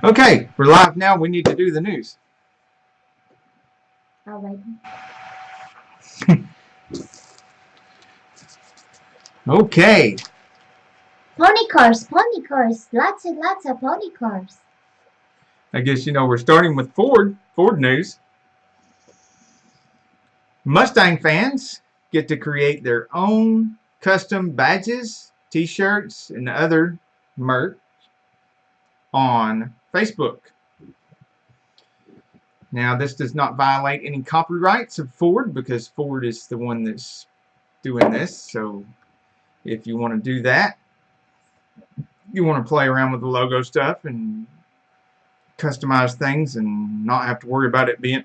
Okay, we're live now. We need to do the news. All right. Okay. Pony cars, lots and lots of pony cars. I guess, we're starting with Ford news. Mustang fans get to create their own custom badges, t-shirts, and other merch on Facebook. Now, this does not violate any copyrights of Ford because Ford is the one that's doing this. So if you want to do that, you want to play around with the logo stuff and customize things and not have to worry about it being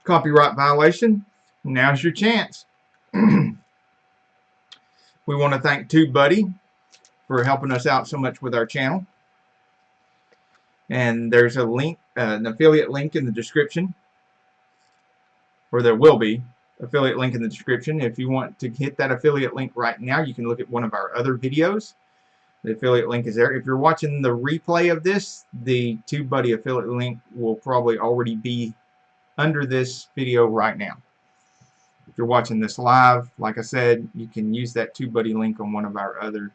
copyright violation, now's your chance. We want to thank TubeBuddy for helping us out so much with our channel. And there's a link, an affiliate link in the description, or there will be affiliate link in the description. If you want to hit that affiliate link right now, you can look at one of our other videos. The affiliate link is there. If you're watching the replay of this, the TubeBuddy affiliate link will probably already be under this video right now. If you're watching this live, like I said, you can use that TubeBuddy link on one of our other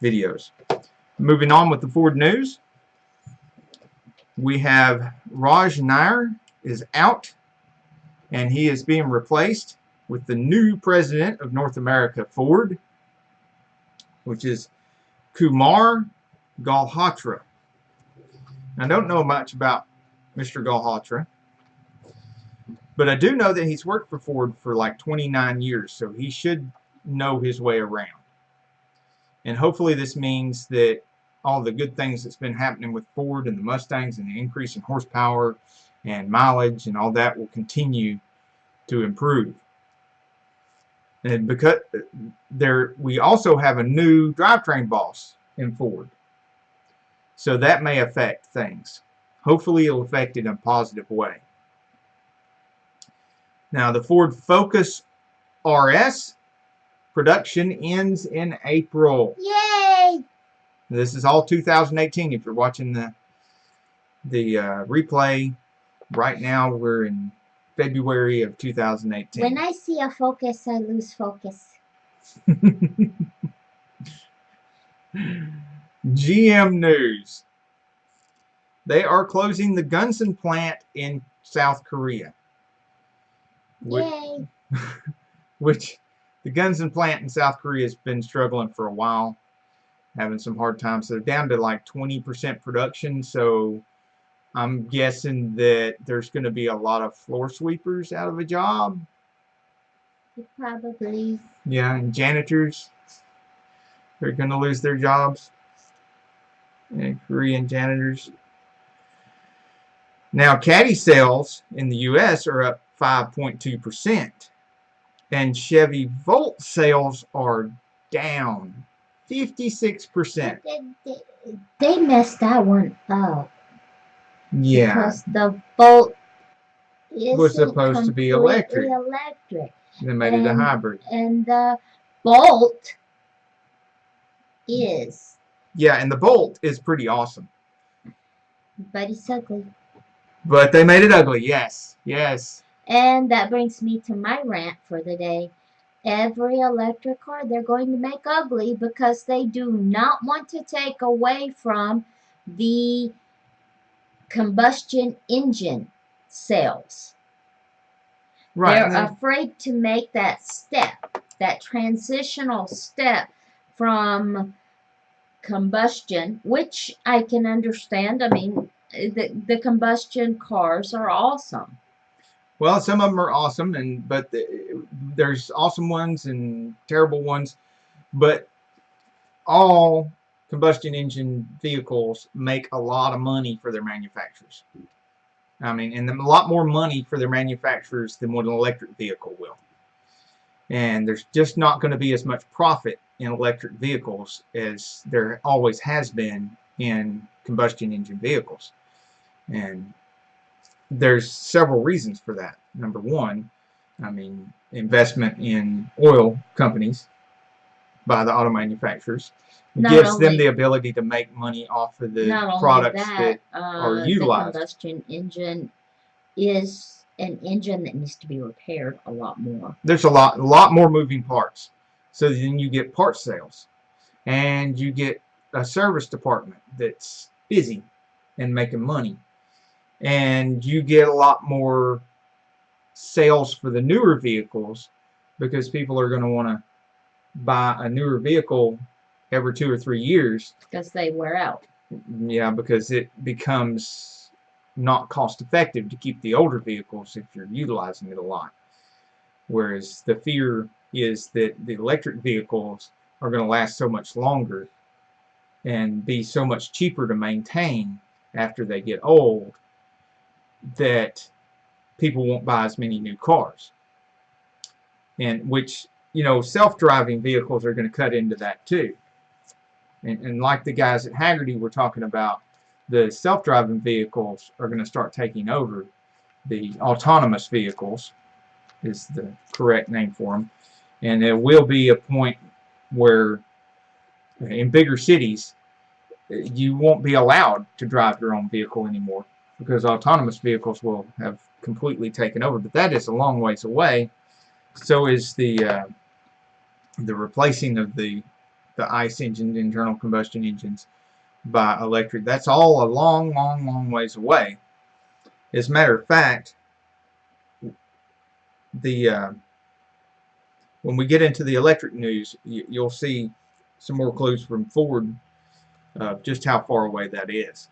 videos. Moving on with the Ford news, we have Raj Nair is out, and he is being replaced with the new president of North America Ford, which is Kumar Galhotra. I don't know much about Mr. Galhotra, but I do know that he's worked for Ford for like 29 years, so he should know his way around. And hopefully this means that all the good things that's been happening with Ford and the Mustangs and the increase in horsepower and mileage and all that will continue to improve. And because we also have a new drivetrain boss in Ford, so that may affect things. Hopefully it'll affect it in a positive way. Now the Ford Focus RS production ends in April. Yay! This is all 2018. If you're watching the replay right now, we're in February of 2018. When I see a Focus, I lose focus. GM news. They are closing the Gunsan plant in South Korea. Yay! Which the Gunsan plant in South Korea has been struggling for a while, having some hard times. So they're down to like 20% production. So I'm guessing that there's going to be a lot of floor sweepers out of a job. Probably. Yeah, and janitors. They're going to lose their jobs. And Korean janitors. Now, Caddy sales in the U.S. are up 5.2%. And Chevy Volt sales are down 56%. They messed that one up. Yeah. Because the Volt was supposed to be electric. They made it a hybrid. And the Bolt is. Yeah, and the Bolt is pretty awesome. But it's ugly. But they made it ugly, yes. Yes. And that brings me to my rant for the day. Every electric car they're going to make ugly because they do not want to take away from the combustion engine sales. Right. They're afraid to make that step, that transitional step from combustion, which I can understand. I mean, the combustion cars are awesome. Well, some of them are awesome, but there's awesome ones and terrible ones. But all combustion engine vehicles make a lot of money for their manufacturers. I mean, and a lot more money for their manufacturers than what an electric vehicle will. And there's just not going to be as much profit in electric vehicles as there always has been in combustion engine vehicles. And there's several reasons for that. Number one, I mean, investment in oil companies by the auto manufacturers. Not Gives them only the ability to make money off of the not only products that, that are the utilized. combustion engine is an engine that needs to be repaired a lot more. There's a lot more moving parts. So then you get part sales, and you get a service department that's busy and making money, and you get a lot more sales for the newer vehicles because people are going to want to buy a newer vehicle every 2 or 3 years because they wear out. Yeah, because it becomes not cost effective to keep the older vehicles if you're utilizing it a lot. Whereas the fear is that the electric vehicles are going to last so much longer and be so much cheaper to maintain after they get old that people won't buy as many new cars. And which, you know, self-driving vehicles are going to cut into that too. And like the guys at Haggerty were talking about, the self-driving vehicles are going to start taking over. The autonomous vehicles is the correct name for them. And there will be a point where in bigger cities you won't be allowed to drive your own vehicle anymore because autonomous vehicles will have completely taken over. But that is a long ways away. So is the replacing of the ICE engine, internal combustion engines, by electric. That's all a long ways away. As a matter of fact, the when we get into the electric news, you'll see some more clues from Ford of just how far away that is.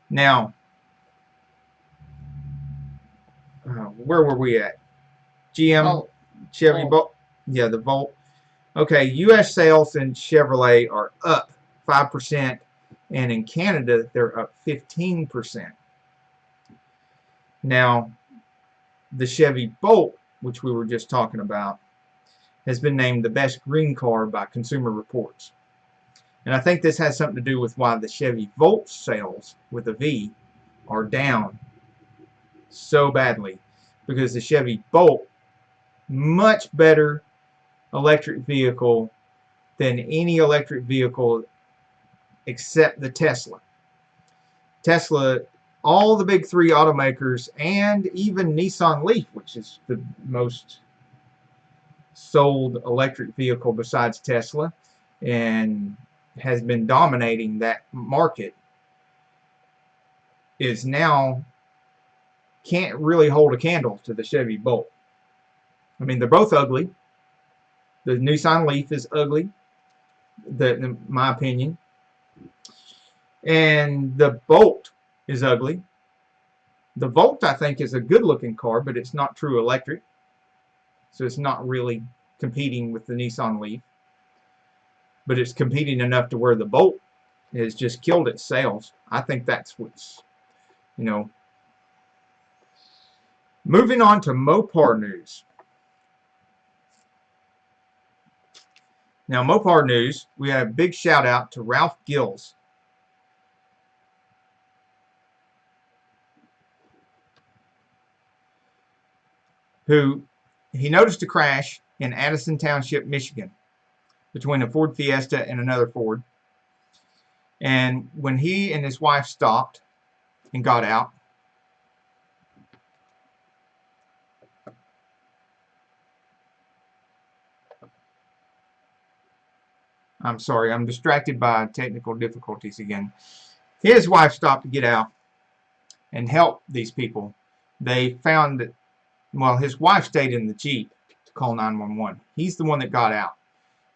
Now, where were we at? GM, Chevy, Volt. Yeah, the Volt. Okay, U.S. sales in Chevrolet are up 5%, and in Canada they're up 15%. Now, the Chevy Bolt, which we were just talking about, has been named the best green car by Consumer Reports. And I think this has something to do with why the Chevy Volt sales with a V are down so badly. Because the Chevy Bolt, much better electric vehicle than any electric vehicle except the Tesla. Tesla, all the big three automakers, and even Nissan Leaf, which is the most sold electric vehicle besides Tesla and has been dominating that market, is now can't really hold a candle to the Chevy Bolt. I mean, they're both ugly. The Nissan Leaf is ugly, in my opinion, and the Bolt is ugly. The Volt, I think, is a good-looking car, but it's not true electric, so it's not really competing with the Nissan Leaf. But it's competing enough to where the Bolt has just killed its sales. I think that's what's, you know. Moving on to Mopar news. Now, Mopar news, we have a big shout out to Ralph Gills, who he noticed a crash in Addison Township, Michigan, between a Ford Fiesta and another Ford. And when he and his wife stopped and got out, I'm sorry, I'm distracted by technical difficulties again. His wife stopped to get out and help these people. They found that, well, his wife stayed in the Jeep to call 911. He's the one that got out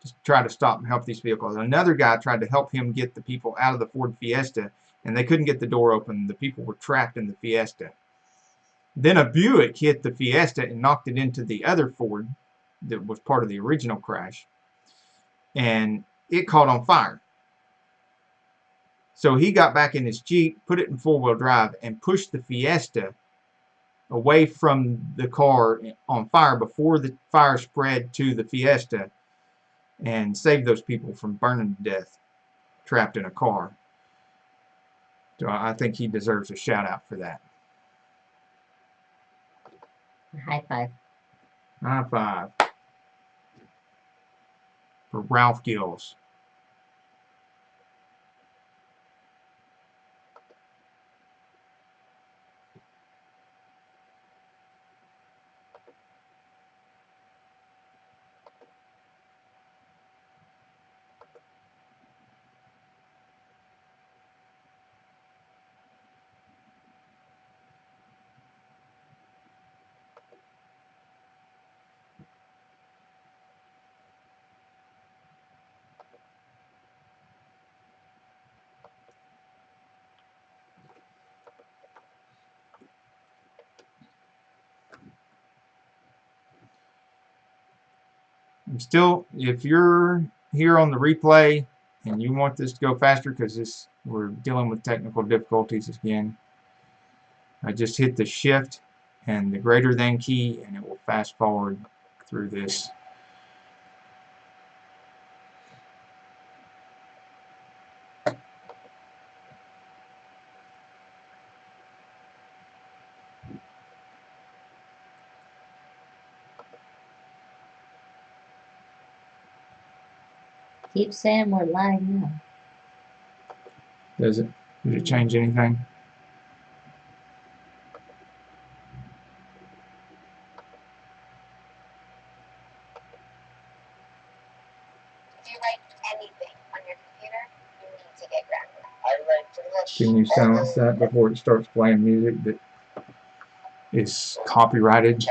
to try to stop and help these vehicles. Another guy tried to help him get the people out of the Ford Fiesta, and they couldn't get the door open. The people were trapped in the Fiesta. Then a Buick hit the Fiesta and knocked it into the other Ford that was part of the original crash, and it caught on fire. So he got back in his Jeep, put it in four-wheel drive, and pushed the Fiesta away from the car on fire before the fire spread to the Fiesta, and saved those people from burning to death, trapped in a car. So I think he deserves a shout out for that. High five. High five. for Ralph Gills. Still, if you're here on the replay and you want this to go faster, because we're dealing with technical difficulties again, I just hit the shift and the greater than key and it will fast forward through this. Keep saying we're live now. Does it? Did it change anything? If you write anything on your computer, you need to get grounded. I write pretty much. Can you silence that before it starts playing music that is copyrighted?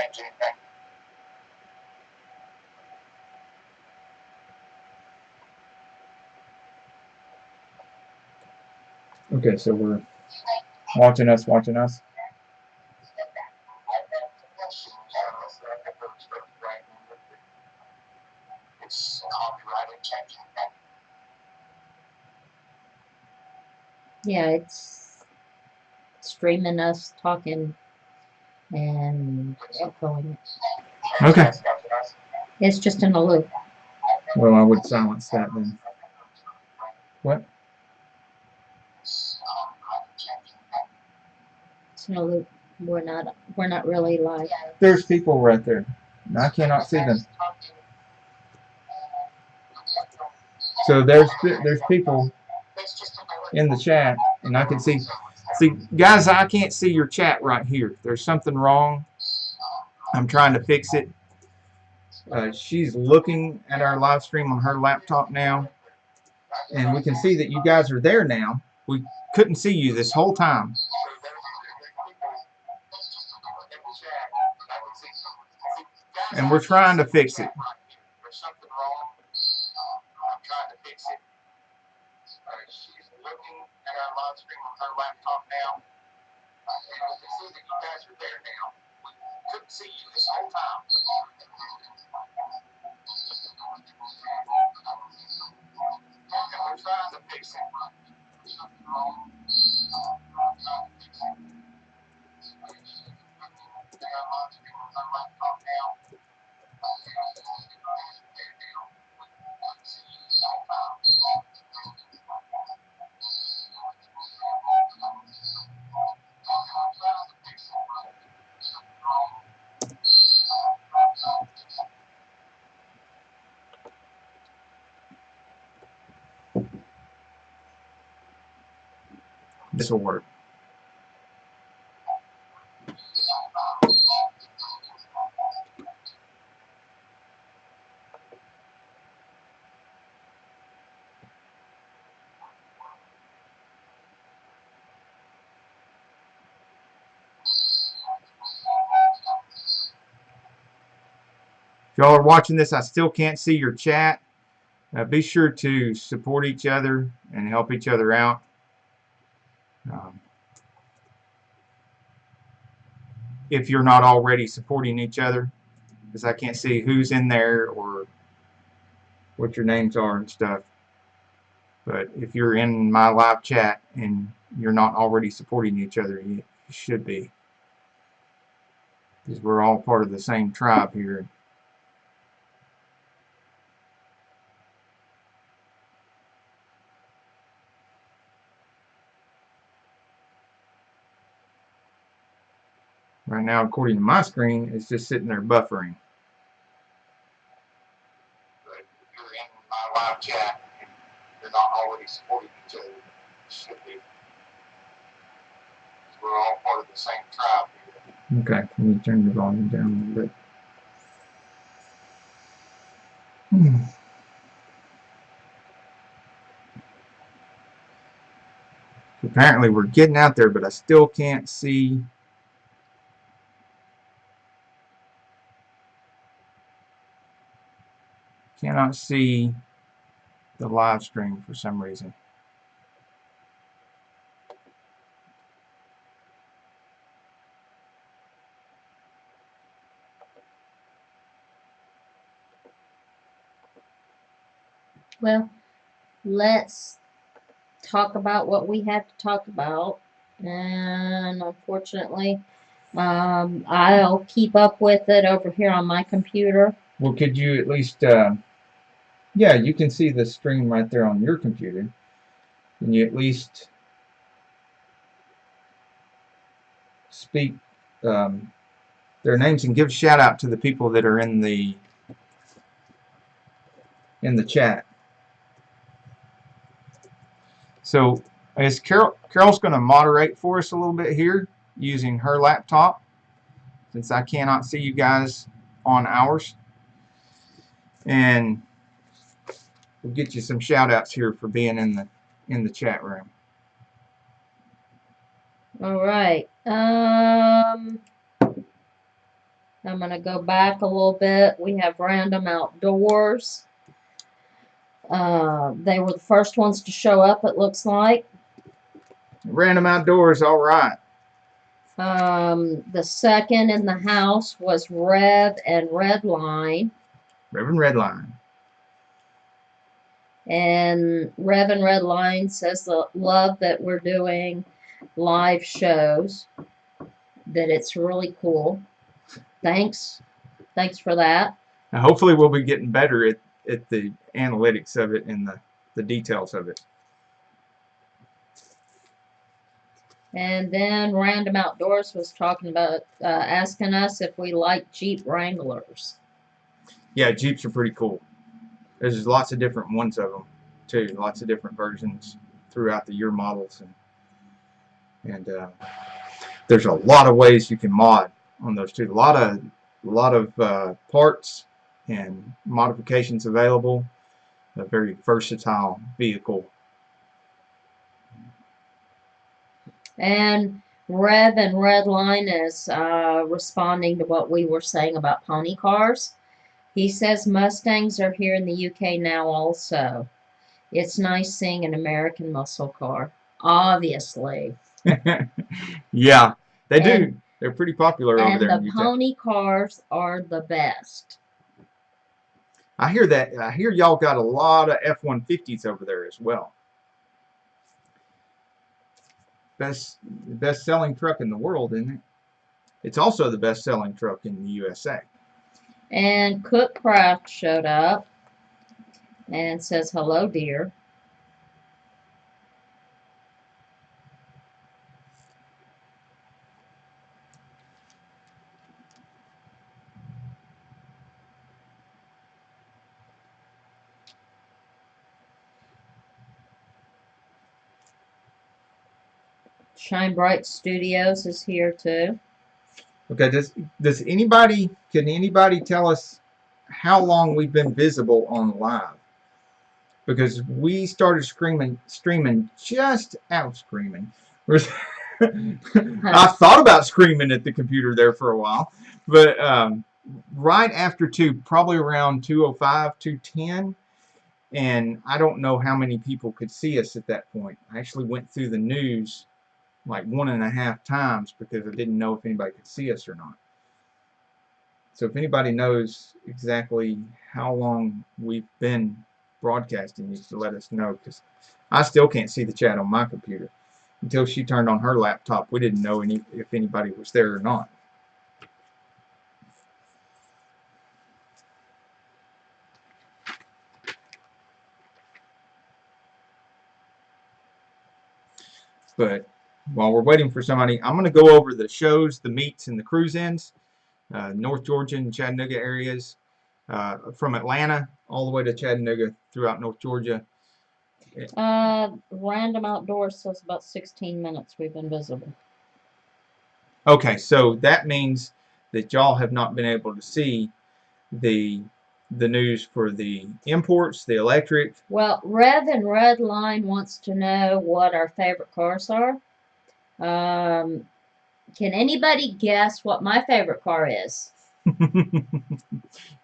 Okay, so we're watching us. Yeah, it's streaming us talking and echoing it. Okay. It's just in a loop. Well, I would silence that then. What? It's in a loop. We're not really live. There's people right there. I cannot see them. So there's people in the chat, and I can see. See, guys, I can't see your chat right here. There's something wrong. I'm trying to fix it. She's looking at our live stream on her laptop now, and we can see that you guys are there now. We couldn't see you this whole time. And we're trying to fix it. There's something wrong. I'm trying to fix it. She's looking at our live stream on her laptop now, and we can see that you guys are there now. We couldn't see you this whole time. And we're trying to fix it. There's something wrong. I'm trying to fix it. She's looking at our live stream on her laptop now. This will work. If y'all are watching this, I still can't see your chat. Be sure to support each other and help each other out. If you're not already supporting each other, because I can't see who's in there or what your names are and stuff. But if you're in my live chat and you're not already supporting each other, you should be. Because we're all part of the same tribe here. Right now, according to my screen, it's just sitting there buffering. But if you're in my Okay, let me turn the volume down a little bit. Apparently we're getting out there, but I still can't see. Cannot see the live stream for some reason. Well, let's talk about what we have to talk about. And unfortunately, I'll keep up with it over here on my computer. Well, could you at least, yeah, you can see the stream right there on your computer. Can you at least speak their names and give a shout out to the people that are in the chat? So I guess Carol's going to moderate for us a little bit here using her laptop, since I cannot see you guys on ours. And we'll get you some shout outs here for being in the chat room. All right. I'm going to go back a little bit. We have Random Outdoors. They were the first ones to show up, it looks like. Random Outdoors, all right. The second in the house was Rev and Redline. Reverend Redline. And Rev and Redline says the love that we're doing live shows, that it's really cool. Thanks for that. Now, hopefully we'll be getting better at the analytics of it and the details of it. And then Random Outdoors was talking about asking us if we like Jeep Wranglers. Yeah, Jeeps are pretty cool. There's lots of different ones of them too. Lots of different versions throughout the year models, and there's a lot of ways you can mod on those too. A lot of parts and modifications available. A very versatile vehicle. And Rev and Redline is responding to what we were saying about pony cars. He says Mustangs are here in the UK now also. It's nice seeing an American muscle car. Obviously. Yeah, they do. They're pretty popular over there in And the the UK. pony cars are the best. I hear that. I hear y'all got a lot of F-150s over there as well. Best selling truck in the world, isn't it? It's also the best selling truck in the USA. And Cookcraft showed up and says, hello, dear. Shine Bright Studios is here too. Okay, does anybody, can anybody tell us how long we've been visible on live? Because we started streaming just out screaming. I thought about screaming at the computer there for a while, but right after probably around 2:05, 2:10, and I don't know how many people could see us at that point. I actually went through the news like 1.5 times because I didn't know if anybody could see us or not. So if anybody knows exactly how long we've been broadcasting, you should let us know, because I still can't see the chat on my computer. Until she turned on her laptop, we didn't know if anybody was there or not. But while we're waiting for somebody, I'm going to go over the shows, the meets, and the cruise ins. North Georgia and Chattanooga areas, from Atlanta all the way to Chattanooga throughout North Georgia. Random Outdoors says about 16 minutes we've been visible. Okay, so that means that y'all have not been able to see the news for the imports, the electric. Well, Rev and Redline wants to know what our favorite cars are. Can anybody guess what my favorite car is?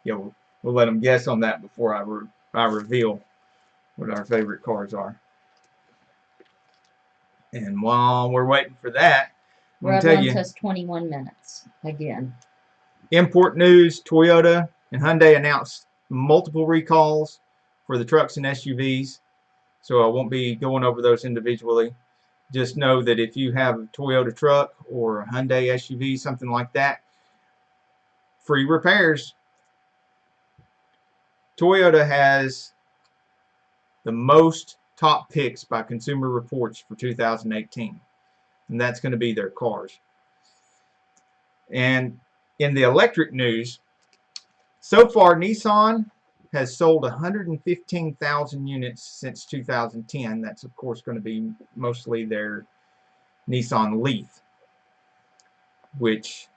Yeah, we'll let them guess on that before I reveal what our favorite cars are. And while we're waiting for that, I'm gonna tell Redline you, says 21 minutes again. import news: Toyota and Hyundai announced multiple recalls for the trucks and SUVs. So I won't be going over those individually. Just know that if you have a Toyota truck or a Hyundai SUV, something like that, free repairs. Toyota has the most top picks by Consumer Reports for 2018, and that's going to be their cars. And in the electric news, so far Nissan has sold 115,000 units since 2010. That's of course going to be mostly their Nissan Leaf, which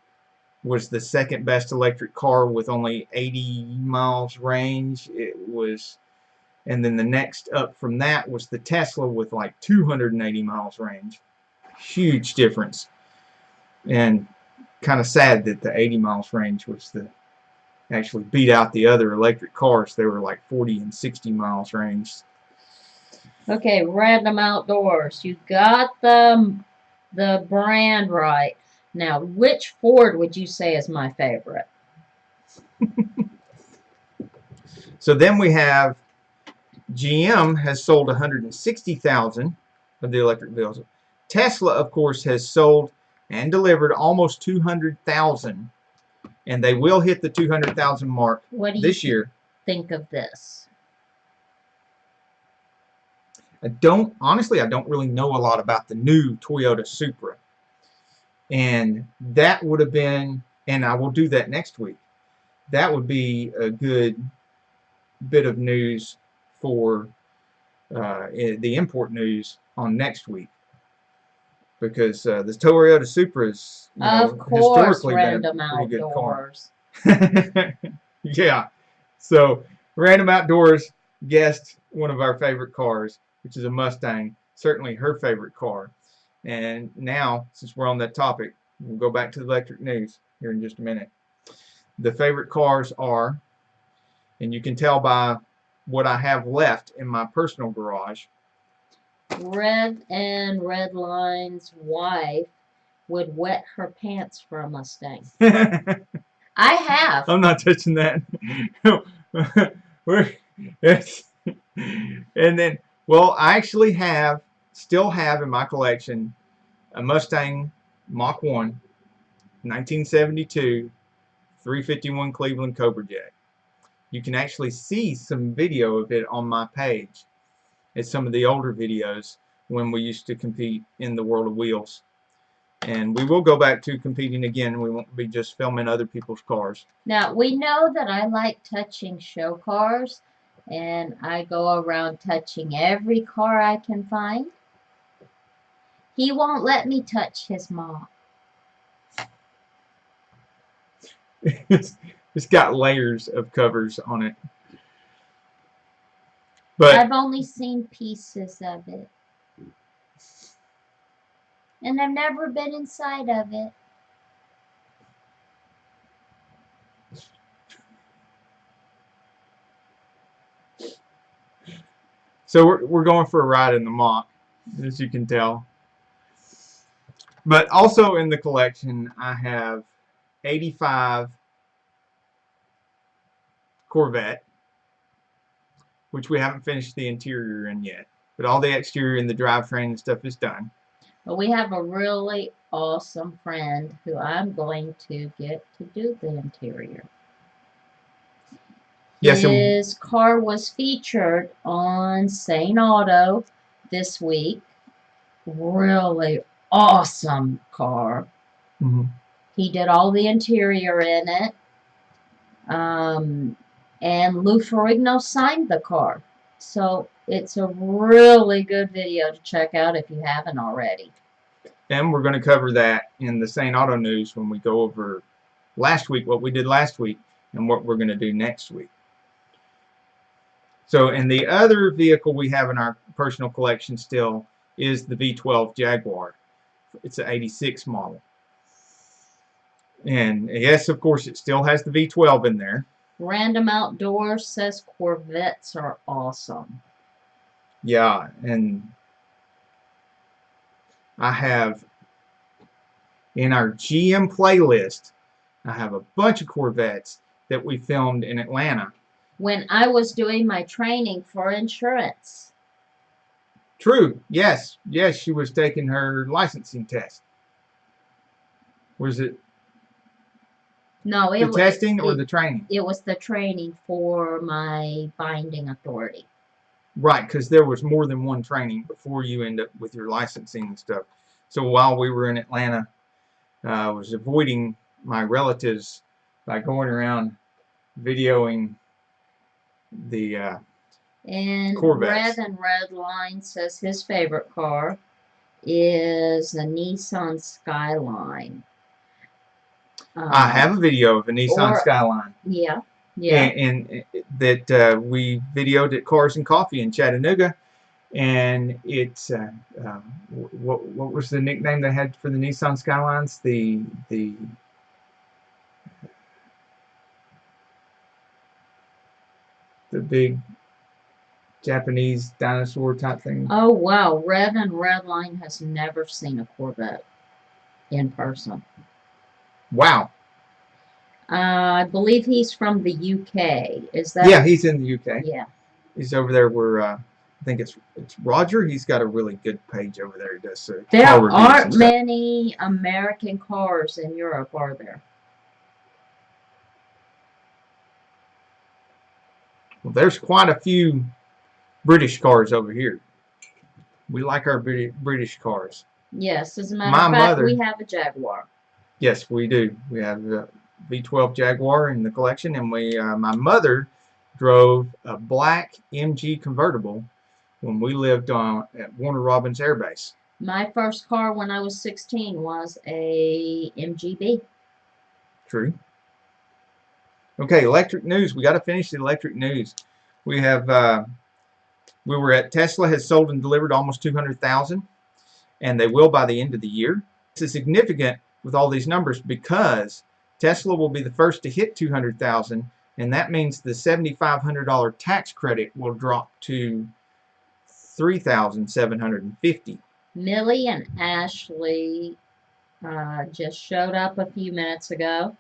was the second best electric car with only 80 miles range. It was, and then the next up from that was the Tesla with like 280 miles range. Huge difference. And kind of sad that the 80 miles range was the actually beat out the other electric cars. They were like 40 and 60 miles range. Okay, Random Outdoors. You got the brand right. Now, which Ford would you say is my favorite? So then we have GM has sold 160,000 of the electric vehicles. Tesla, of course, has sold and delivered almost 200,000, and they will hit the 200,000 mark this year. Think of this? Honestly, I don't really know a lot about the new Toyota Supra. And that would have been, and I will do that next week. That would be a good bit of news for the import news on next week, because the Toyota Supra is, historically been a pretty good car. Yeah. So Random Outdoors guessed one of our favorite cars, which is a Mustang, certainly her favorite car. And now, since we're on that topic, we'll go back to the electric news here in just a minute. The favorite cars are, and you can tell by what I have left in my personal garage. Red and Redline's wife would wet her pants for a Mustang. I have. I'm not touching that. And then, well, I actually still have in my collection a Mustang Mach 1, 1972, 351 Cleveland Cobra Jet. You can actually see some video of it on my page. It's some of the older videos when we used to compete in the World of Wheels. And we will go back to competing again. We won't be just filming other people's cars. Now, we know that I like touching show cars, and I go around touching every car I can find. He won't let me touch his mom. It's got layers of covers on it. But I've only seen pieces of it. And I've never been inside of it. so we're going for a ride in the Mach, as you can tell. But also in the collection, I have 85 Corvette, which we haven't finished the interior in yet. But all the exterior and the drivetrain and stuff is done. But we have a really awesome friend who I'm going to get to do the interior. Yes, his car was featured on Saneauto this week. Really awesome car. Mm-hmm. He did all the interior in it. And Lou Ferrigno signed the car. So it's a really good video to check out if you haven't already. And we're going to cover that in the Saneauto news when we go over last week, what we did last week, and what we're going to do next week. So, and the other vehicle we have in our personal collection still is the V12 Jaguar. It's an 86 model. And yes, of course, it still has the V12 in there. Random Outdoors says Corvettes are awesome. Yeah, and I have in our GM playlist, I have a bunch of Corvettes that we filmed in Atlanta. When I was doing my training for insurance. True, yes, she was taking her licensing test. Was it No, the testing or the training? It was the training for my binding authority. Right, because there was more than one training before you end up with your licensing and stuff. So while we were in Atlanta, I was avoiding my relatives by going around videoing the and Corvettes. Red and Redline says his favorite car is a Nissan Skyline. I have a video of a Nissan Skyline. Yeah. And that we videoed at Cars and Coffee in Chattanooga. And it's what was the nickname they had for the Nissan Skylines? The big Japanese dinosaur type thing. Oh wow, Red and Redline has never seen a Corvette in person. Wow. I believe he's from the UK. Is that? Yeah, he's in the UK. Yeah. He's over there where I think it's Roger. He's got a really good page over there. He does there car reviews aren't many American cars in Europe, are there? Well, there's quite a few British cars over here. We like our British cars. Yes, as a matter of fact, we have a Jaguar. Yes, we do. We have a V12 Jaguar in the collection, and my mother drove a black MG convertible when we lived at Warner Robins Air Base. My first car when I was 16 was a MGB. True. Okay, electric news. We got to finish the electric news. We have we were at Tesla has sold and delivered almost 200,000, and they will by the end of the year. This is significant with all these numbers because Tesla will be the first to hit 200,000, and that means the $7,500 tax credit will drop to $3,750. Millie and Ashley just showed up a few minutes ago.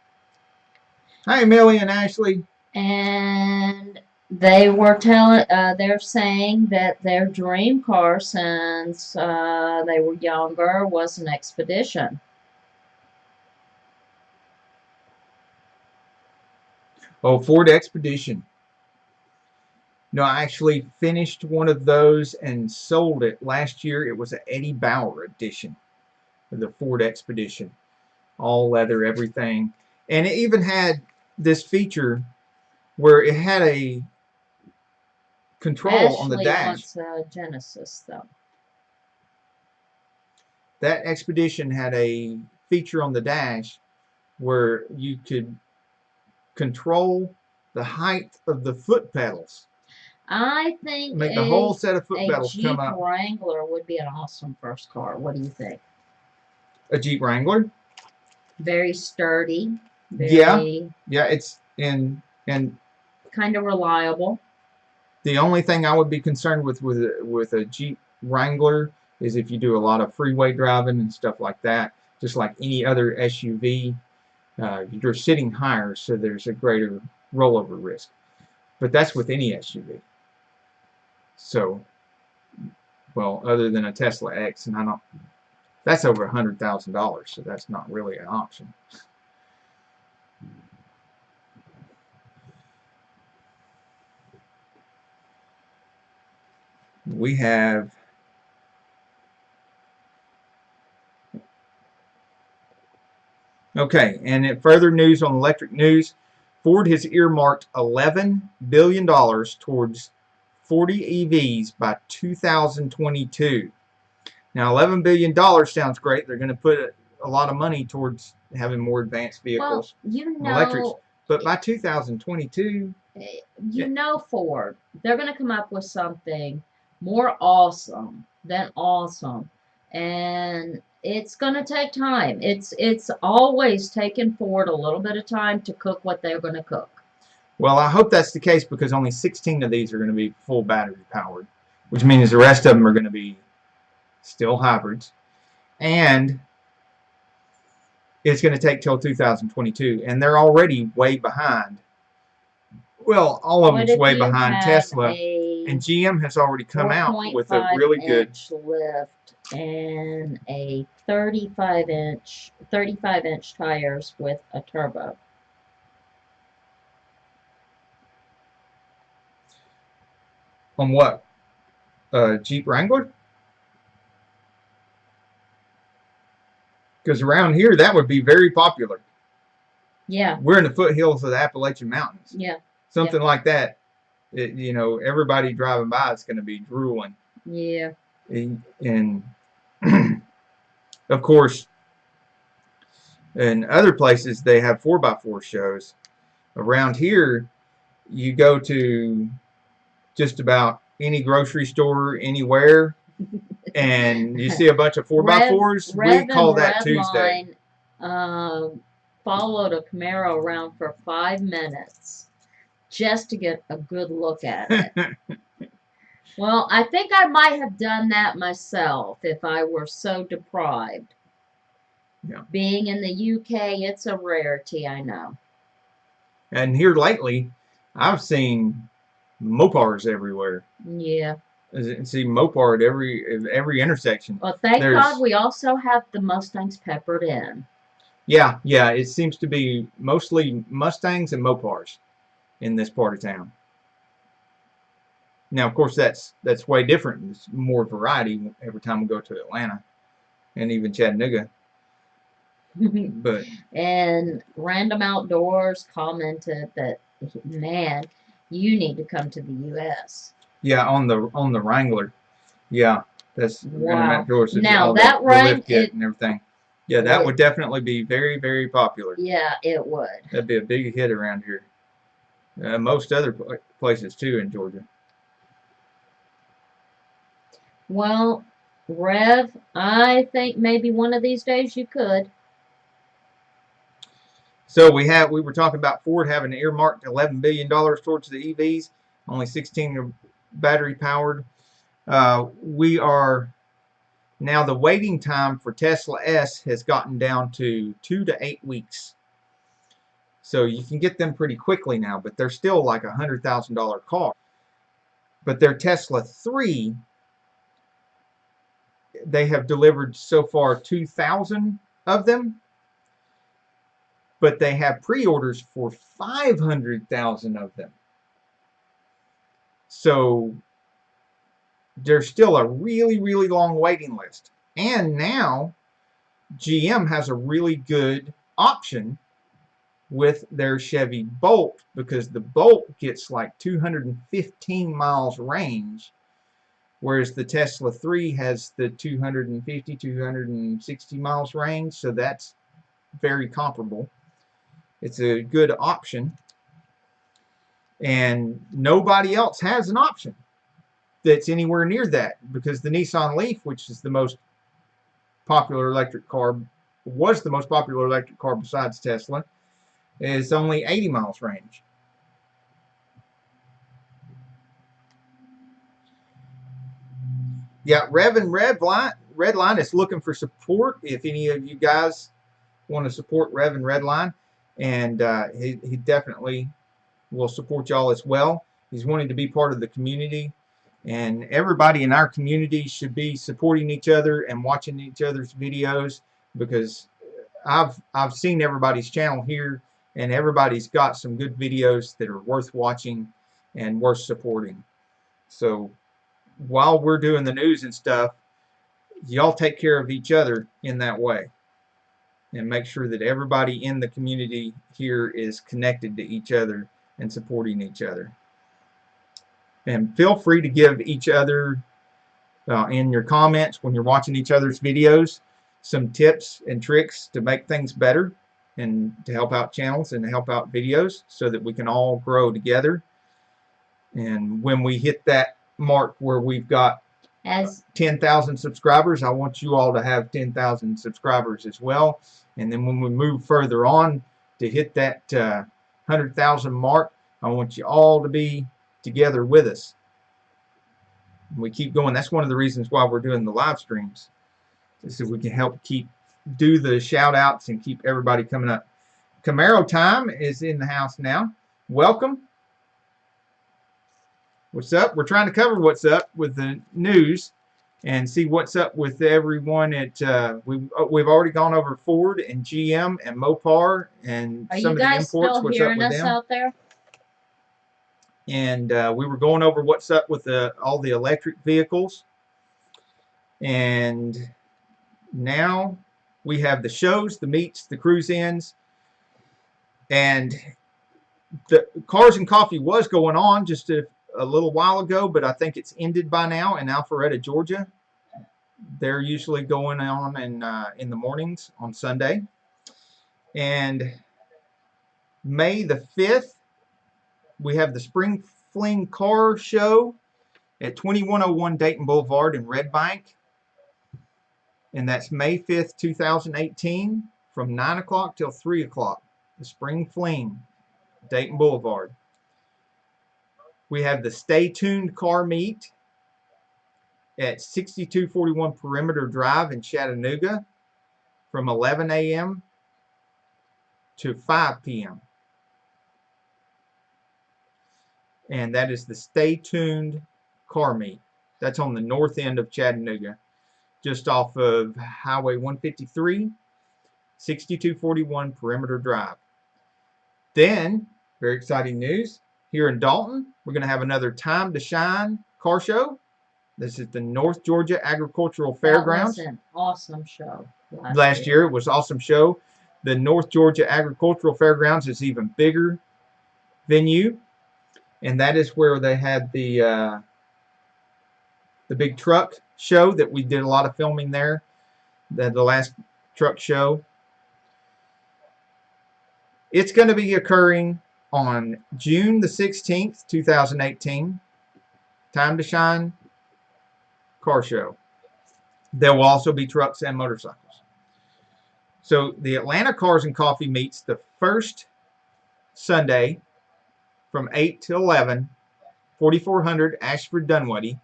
Hi, Millie and Ashley. And they were they're saying that their dream car since they were younger was an Expedition. Oh, Ford Expedition. No, I actually finished one of those and sold it last year. It was an Eddie Bauer edition of the Ford Expedition. All leather, everything. And it even had this feature where it had a control on the dash. Ashley wants a Genesis, though. That Expedition had a feature on the dash where you could control the height of the foot pedals. I think make the whole set of foot pedals Jeep come up. Wrangler would be an awesome first car. What do you think? A Jeep Wrangler? Very sturdy. Yeah, it's and kind of reliable. The only thing I would be concerned with a Jeep Wrangler is if you do a lot of freeway driving and stuff like that. Just like any other SUV, you're sitting higher, so there's a greater rollover risk. But that's with any SUV. So, well, other than a Tesla X, and that's over $100,000, so that's not really an option. We have okay, and in further news on electric news, Ford has earmarked $11 billion towards 40 EVs by 2022. Now, $11 billion sounds great. They're going to put a lot of money towards having more advanced vehicles Well, you and electrics. know, But by 2022, you know Ford, they're going to come up with something more awesome than awesome. And it's going to take time. It's always taken Ford a little bit of time to cook what they're going to cook. well, I hope that's the case because only 16 of these are going to be full battery powered, which means the rest of them are going to be still hybrids. And it's going to take till 2022, and they're already way behind. Well, all of What them's if way you behind had Tesla, a and GM has already come out with a 4.5 really good. inch lift and a 35 inch tires with a turbo? On what? Jeep Wrangler? Because around here, that would be very popular. Yeah, We're in the foothills of the Appalachian Mountains. yeah, Something like that. You know, everybody driving by is going to be drooling. yeah. And of course, in other places, they have 4x4 shows. Around here, you go to just about any grocery store, anywhere, and you see a bunch of 4x4s. We call that Tuesday. Redline followed a Camaro around for 5 minutes just to get a good look at it. Well, I think I might have done that myself if I were so deprived. Yeah. Being in the UK, it's a rarity, I know. And here lately, I've seen Mopars everywhere. Yeah. See Mopar at every intersection. Well, thank God we also have the Mustangs peppered in. Yeah, yeah. It seems to be mostly Mustangs and Mopars in this part of town. Now, of course, that's way different. There's more variety every time we go to Atlanta and even Chattanooga. But and Random Outdoors commented that, man, you need to come to the U.S. yeah, on the Wrangler, yeah, that's Random Outdoors. Now that lift kit and everything. Yeah, that would definitely be very, very popular. Yeah, it would. That'd be a big hit around here. Most other places too in Georgia. Well, Rev, I think maybe one of these days you could. So we were talking about Ford having earmarked $11 billion towards the EVs. Only 16 are battery powered. We are now, the waiting time for Tesla S has gotten down to 2 to 8 weeks. So you can get them pretty quickly now, but they're still like a $100,000 car. But their Tesla 3, they have delivered so far 2,000 of them. But they have pre-orders for 500,000 of them. So there's still a really, really long waiting list. And now GM has a really good option with their Chevy Bolt, because the Bolt gets like 215 miles range, whereas the Tesla 3 has the 250, 260 miles range. So that's very comparable. It's a good option, and nobody else has an option that's anywhere near that, because the Nissan Leaf, which is the most popular electric car, was the most popular electric car besides Tesla, is only 80 miles range. Yeah, Rev and Redline is looking for support. If any of you guys want to support Rev and Redline, and he definitely will support y'all as well. He's wanting to be part of the community, and everybody in our community should be supporting each other and watching each other's videos, because I've seen everybody's channel here, and everybody's got some good videos that are worth watching and worth supporting. So while we're doing the news and stuff, y'all take care of each other in that way, and make sure that everybody in the community here is connected to each other and supporting each other. And feel free to give each other in your comments when you're watching each other's videos some tips and tricks to make things better and to help out channels and to help out videos so that we can all grow together. And when we hit that mark where we've got As 10,000 subscribers, I want you all to have 10,000 subscribers as well. And then when we move further on to hit that 100,000 mark, I want you all to be together with us. We keep going. That's one of the reasons why we're doing the live streams, is so we can help do the shout outs and keep everybody coming up. Camaro time is in the house now. Welcome. What's up? We're trying to cover what's up with the news and see what's up with everyone at we've already gone over Ford and GM and Mopar and are some you of the guys imports. still What's up hearing with us them? out there? And we were going over what's up with all the electric vehicles. And now we have the shows, the meets, the cruise-ins, and the Cars and Coffee was going on just a little while ago, but I think it's ended by now in Alpharetta, Georgia. They're usually going on in the mornings on Sunday. And May the 5th, we have the Spring Fling Car Show at 2101 Dayton Boulevard in Red Bank. And that's May 5th, 2018 from 9 o'clock till 3 o'clock. The Spring Fling, Dayton Boulevard. We have the Stay Tuned Car Meet at 6241 Perimeter Drive in Chattanooga from 11 a.m. to 5 p.m. And that is the Stay Tuned Car Meet. That's on the north end of Chattanooga, just off of Highway 153, 6241 Perimeter Drive. Then, very exciting news, here in Dalton, we're going to have another Time to Shine car show. This is the North Georgia Agricultural Fairgrounds. That was an awesome show Last year it was an awesome show. The North Georgia Agricultural Fairgrounds is even bigger venue, and that is where they had the big truck show that we did a lot of filming there. The last truck show. It's going to be occurring on June the 16th, 2018. Time to Shine car show. There will also be trucks and motorcycles. So the Atlanta Cars and Coffee meets the first Sunday from 8 to 11, 4400 Ashford Dunwoody.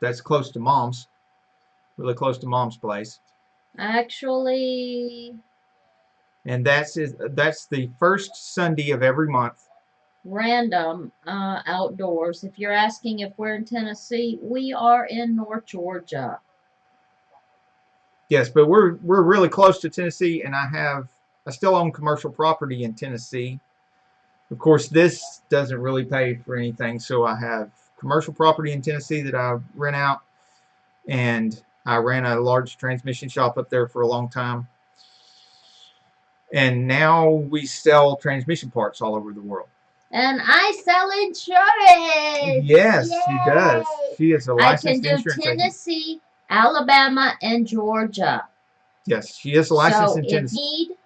That's close to Mom's. Really close to Mom's place. Actually, And that's the first Sunday of every month. random outdoors. If you're asking if we're in Tennessee, we are in North Georgia. Yes, but we're really close to Tennessee, and I still own commercial property in Tennessee. Of course, this doesn't really pay for anything, so I have commercial property in Tennessee that I rent out, and I ran a large transmission shop up there for a long time. And now we sell transmission parts all over the world. And I sell insurance. Yes, Yay! she does. She is a I can licensed do insurance agent. Tennessee, Alabama, and Georgia. Yes, she is a licensed in so Tennessee. if you need,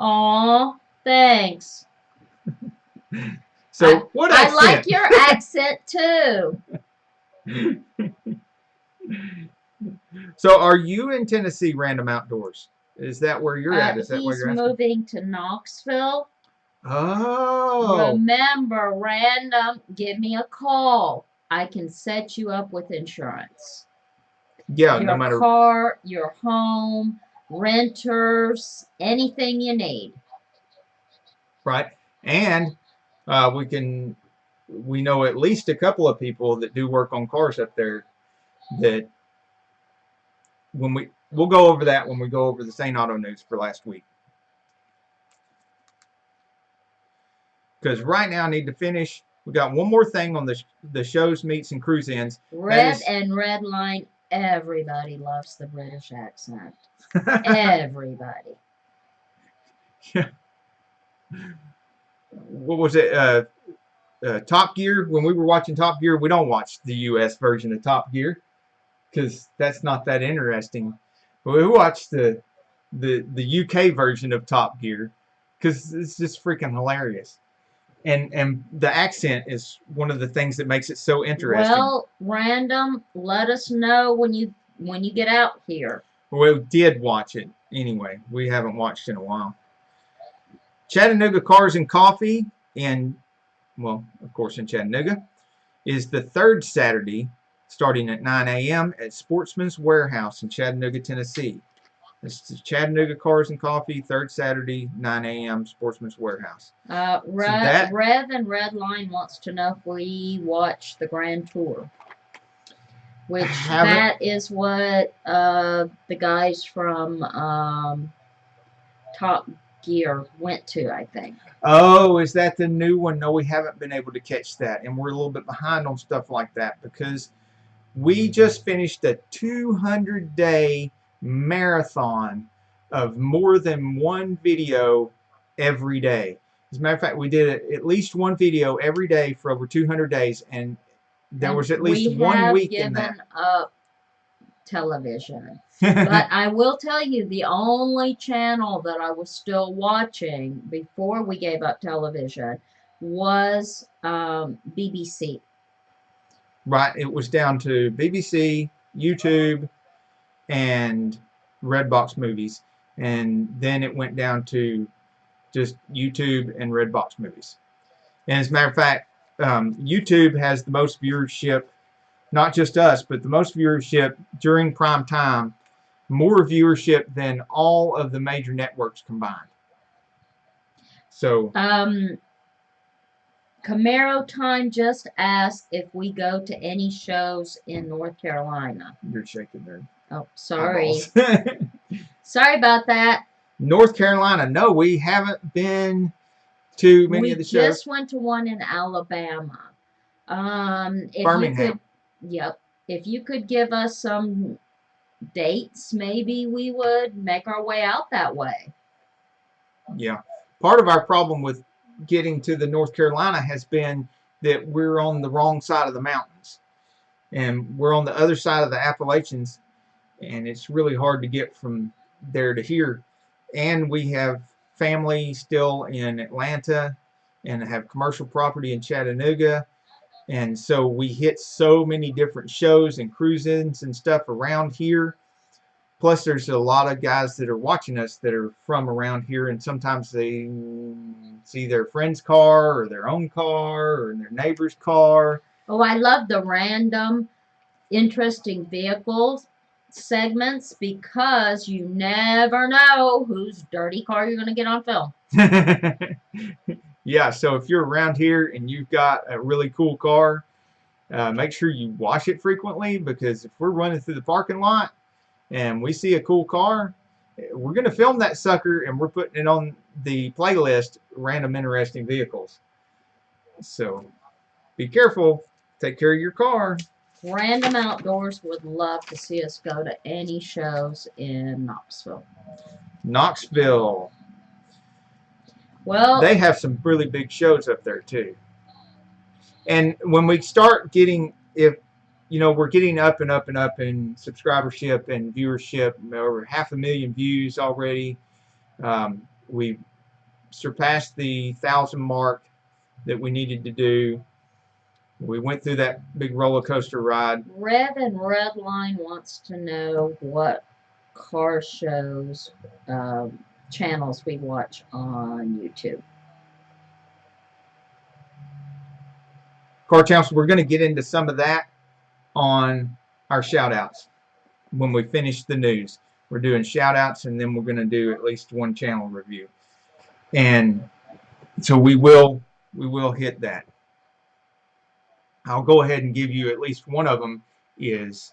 aw, thanks. So what I accent? like your accent too. So are you in Tennessee, Random Outdoors? Is that where you're at? Is that where He's you're at? moving to Knoxville. Oh. Remember, Random, give me a call. I can set you up with insurance. Yeah, Your no matter. car, your home, renters, anything you need. Right. And we know at least a couple of people that do work on cars up there that we'll go over that when we go over the Saneauto news for last week. Because right now I need to finish. We got one more thing on the shows, meets, and cruise ins. Red and red line. Everybody loves the British accent. Everybody. Yeah. What was it? Top Gear. When we were watching Top Gear, we don't watch the U.S. version of Top Gear because that's not that interesting. But we watched the UK version of Top Gear because it's just freaking hilarious. And the accent is one of the things that makes it so interesting. Well, Random, let us know when you get out here. We did watch it anyway. We haven't watched in a while. Chattanooga Cars and Coffee, and well, of course, in Chattanooga, is the third Saturday, starting at 9 a.m. at Sportsman's Warehouse in Chattanooga, Tennessee. This is Chattanooga Cars and Coffee, third Saturday, 9 a.m. Sportsman's Warehouse. Rev and Redline wants to know if we watched the Grand Tour, which that is what the guys from Top Gear went to, I think. Oh, is that the new one? No, we haven't been able to catch that, and we're a little bit behind on stuff like that because we just finished a 200-day marathon of more than one video every day. As a matter of fact, we did at least one video every day for over 200 days, and there was at least 1 week in that. We have given up television. But I will tell you, the only channel that I was still watching before we gave up television was BBC. Right, it was down to BBC, YouTube, and Redbox Movies, and then it went down to just YouTube and Redbox Movies. And as a matter of fact, YouTube has the most viewership, not just us, but the most viewership during prime time, more viewership than all of the major networks combined. So Camaro Time just asked if we go to any shows in North Carolina. You're shaking there. Oh, sorry. Sorry about that. North Carolina, no, we haven't been to many of the shows. We just went to one in Alabama. Birmingham. If you could give us some dates, maybe we would make our way out that way. Yeah. Part of our problem with getting to the North Carolina has been that we're on the wrong side of the mountains. And we're on the other side of the Appalachians, and it's really hard to get from there to here. And we have family still in Atlanta and have commercial property in Chattanooga. And so we hit so many different shows and cruise-ins and stuff around here. Plus, there's a lot of guys that are watching us that are from around here, and sometimes they see their friend's car or their own car or their neighbor's car. Oh, I love the random, interesting vehicles segments because you never know whose dirty car you're going to get on film. Yeah, so if you're around here and you've got a really cool car, make sure you wash it frequently, because if we're running through the parking lot and we see a cool car, we're going to film that sucker and we're putting it on the playlist, Random Interesting Vehicles. So be careful. Take care of your car. Random Outdoors would love to see us go to any shows in Knoxville. Knoxville. Well, they have some really big shows up there too. And when we start getting, if you know, we're getting up and up and up in subscribership and viewership, over 500,000 views already. We surpassed the 1,000 mark that we needed to do. We went through that big roller coaster ride. Rev and Redline wants to know what car shows channels we watch on YouTube. Car channels, we're going to get into some of that on our shout-outs when we finish the news. We're doing shout-outs, and then we're going to do at least one channel review. And so we will hit that. I'll go ahead and give you at least one of them is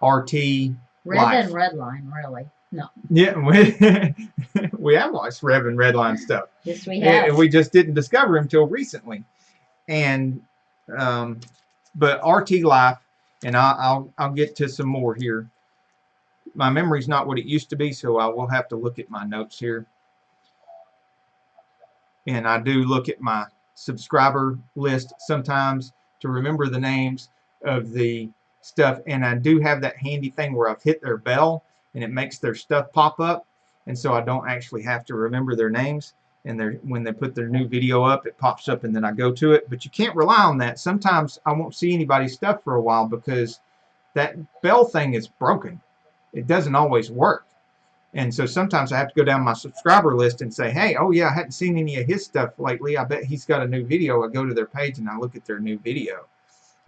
RT Rev and Redline, really. No. Yeah, we have watched Rev and Redline stuff. Yes, we have. And we just didn't discover him till recently. And but RT Life, and I'll get to some more here. My memory's not what it used to be, so I will have to look at my notes here. And I do look at my subscriber list sometimes to remember the names of the stuff, and I do have that handy thing where I've hit their bell and it makes their stuff pop up, and so I don't actually have to remember their names, and when they put their new video up, it pops up and then I go to it. But you can't rely on that. Sometimes I won't see anybody's stuff for a while because that bell thing is broken. It doesn't always work. And so sometimes I have to go down my subscriber list and say, hey, oh yeah, I hadn't seen any of his stuff lately. I bet he's got a new video. I go to their page and I look at their new video.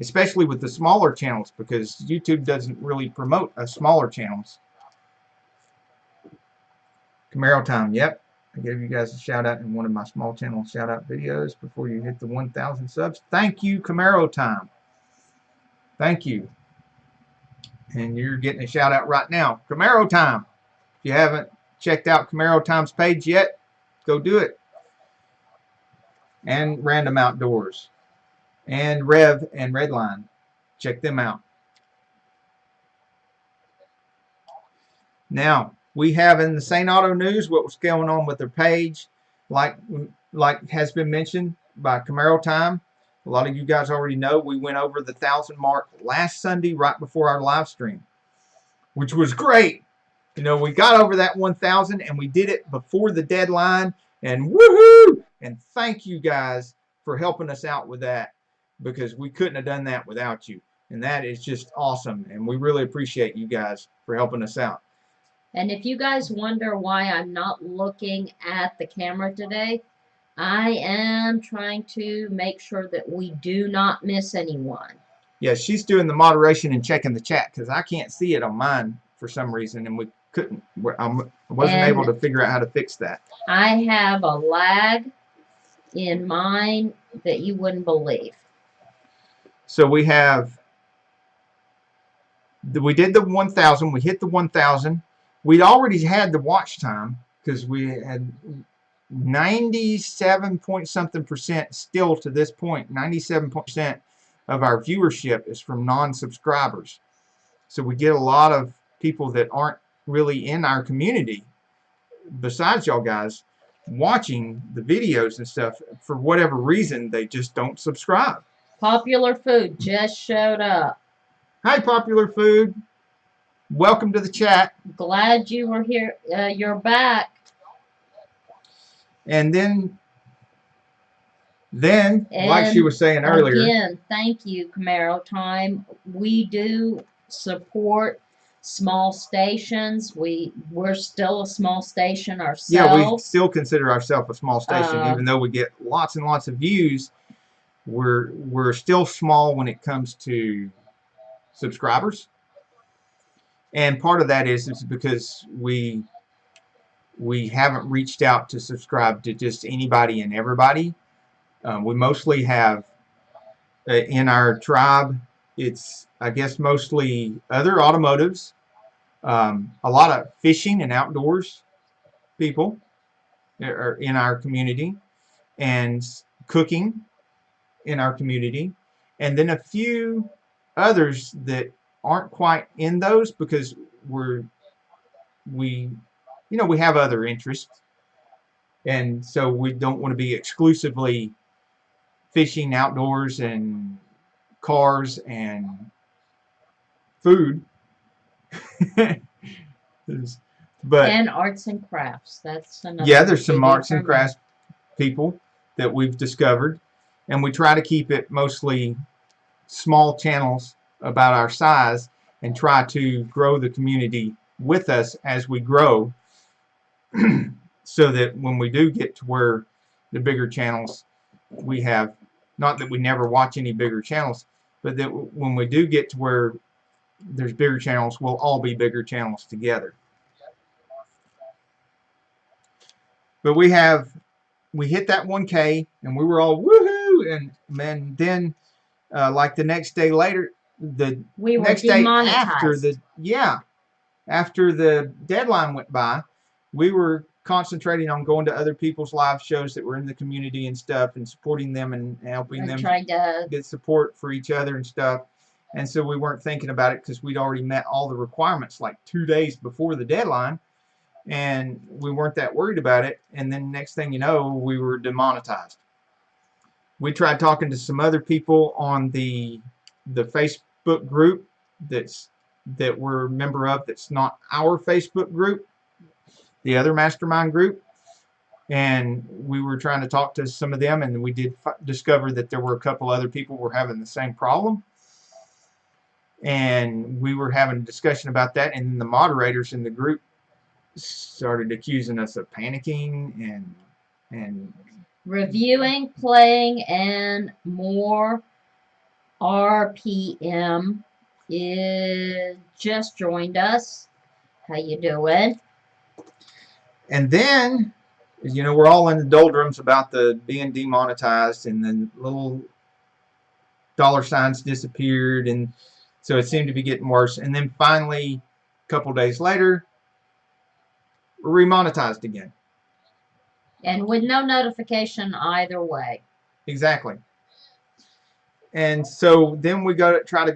Especially with the smaller channels, because YouTube doesn't really promote smaller channels. Camaro time, yep. I gave you guys a shout out in one of my small channel shout out videos before you hit the 1,000 subs. Thank you, Camaro time. Thank you. And you're getting a shout out right now. Camaro time. If you haven't checked out Camaro Time's page yet, go do it. And Random Outdoors. And Rev and Redline. Check them out. Now, we have in the Saneauto news what was going on with their page. Like has been mentioned by Camaro Time. A lot of you guys already know we went over the 1,000 mark last Sunday right before our live stream, which was great. You know, we got over that 1,000 and we did it before the deadline, and woohoo! And thank you guys for helping us out with that, because we couldn't have done that without you. And that is just awesome, and we really appreciate you guys for helping us out. And if you guys wonder why I'm not looking at the camera today, I am trying to make sure that we do not miss anyone. Yeah, she's doing the moderation and checking the chat, because I can't see it on mine for some reason, and I wasn't able to figure out how to fix that. I have a lag in mine that you wouldn't believe. So we did the 1,000. We hit the 1,000. We'd already had the watch time, because we had 97 point something percent still to this point. 97% of our viewership is from non-subscribers. So we get a lot of people that aren't really in our community, besides y'all guys, watching the videos and stuff. For whatever reason, they just don't subscribe. Popular Food just showed up. Hi, Popular Food. Welcome to the chat. Glad you were here. You're back. And then, like she was saying earlier. Again, thank you, Camaro Time. We do support small stations. We're still a small station ourselves. Yeah, we still consider ourselves a small station, even though we get lots and lots of views. We're still small when it comes to subscribers, and part of that is because we haven't reached out to subscribe to just anybody and everybody. We mostly have in our tribe, it's, I guess, mostly other automotives, a lot of fishing and outdoors people are in our community, and cooking in our community, and then a few others that aren't quite in those, because we have other interests, and so we don't want to be exclusively fishing, outdoors, and cars and food. But and arts and crafts. That's another. Yeah, there's some arts and crafts people that we've discovered, and we try to keep it mostly small channels about our size, and try to grow the community with us as we grow, so that when we do get to where the bigger channels, we have, not that we never watch any bigger channels, but that when we do get to where there's bigger channels, we'll all be bigger channels together. But we hit that 1K, and we were all woohoo, and then like the next day later, we were next day demonetized. after the deadline went by, we were concentrating on going to other people's live shows that were in the community and stuff, and supporting them and helping them trying to get support for each other and stuff. And so we weren't thinking about it, because we'd already met all the requirements like 2 days before the deadline, and we weren't that worried about it. And then next thing you know, we were demonetized. We tried talking to some other people on the Facebook group that we're a member of that's not our Facebook group, the other mastermind group. And we were trying to talk to some of them, and we did discover that there were a couple other people who were having the same problem. And we were having a discussion about that, and then the moderators in the group started accusing us of panicking and Reviewing, playing, and more. RPM is just joined us. How you doing? And then, you know, we're all in the doldrums about the being demonetized, and then little dollar signs disappeared, and so it seemed to be getting worse. And then finally, a couple days later, we're remonetized again. And with no notification either way. Exactly. And so then we I tried to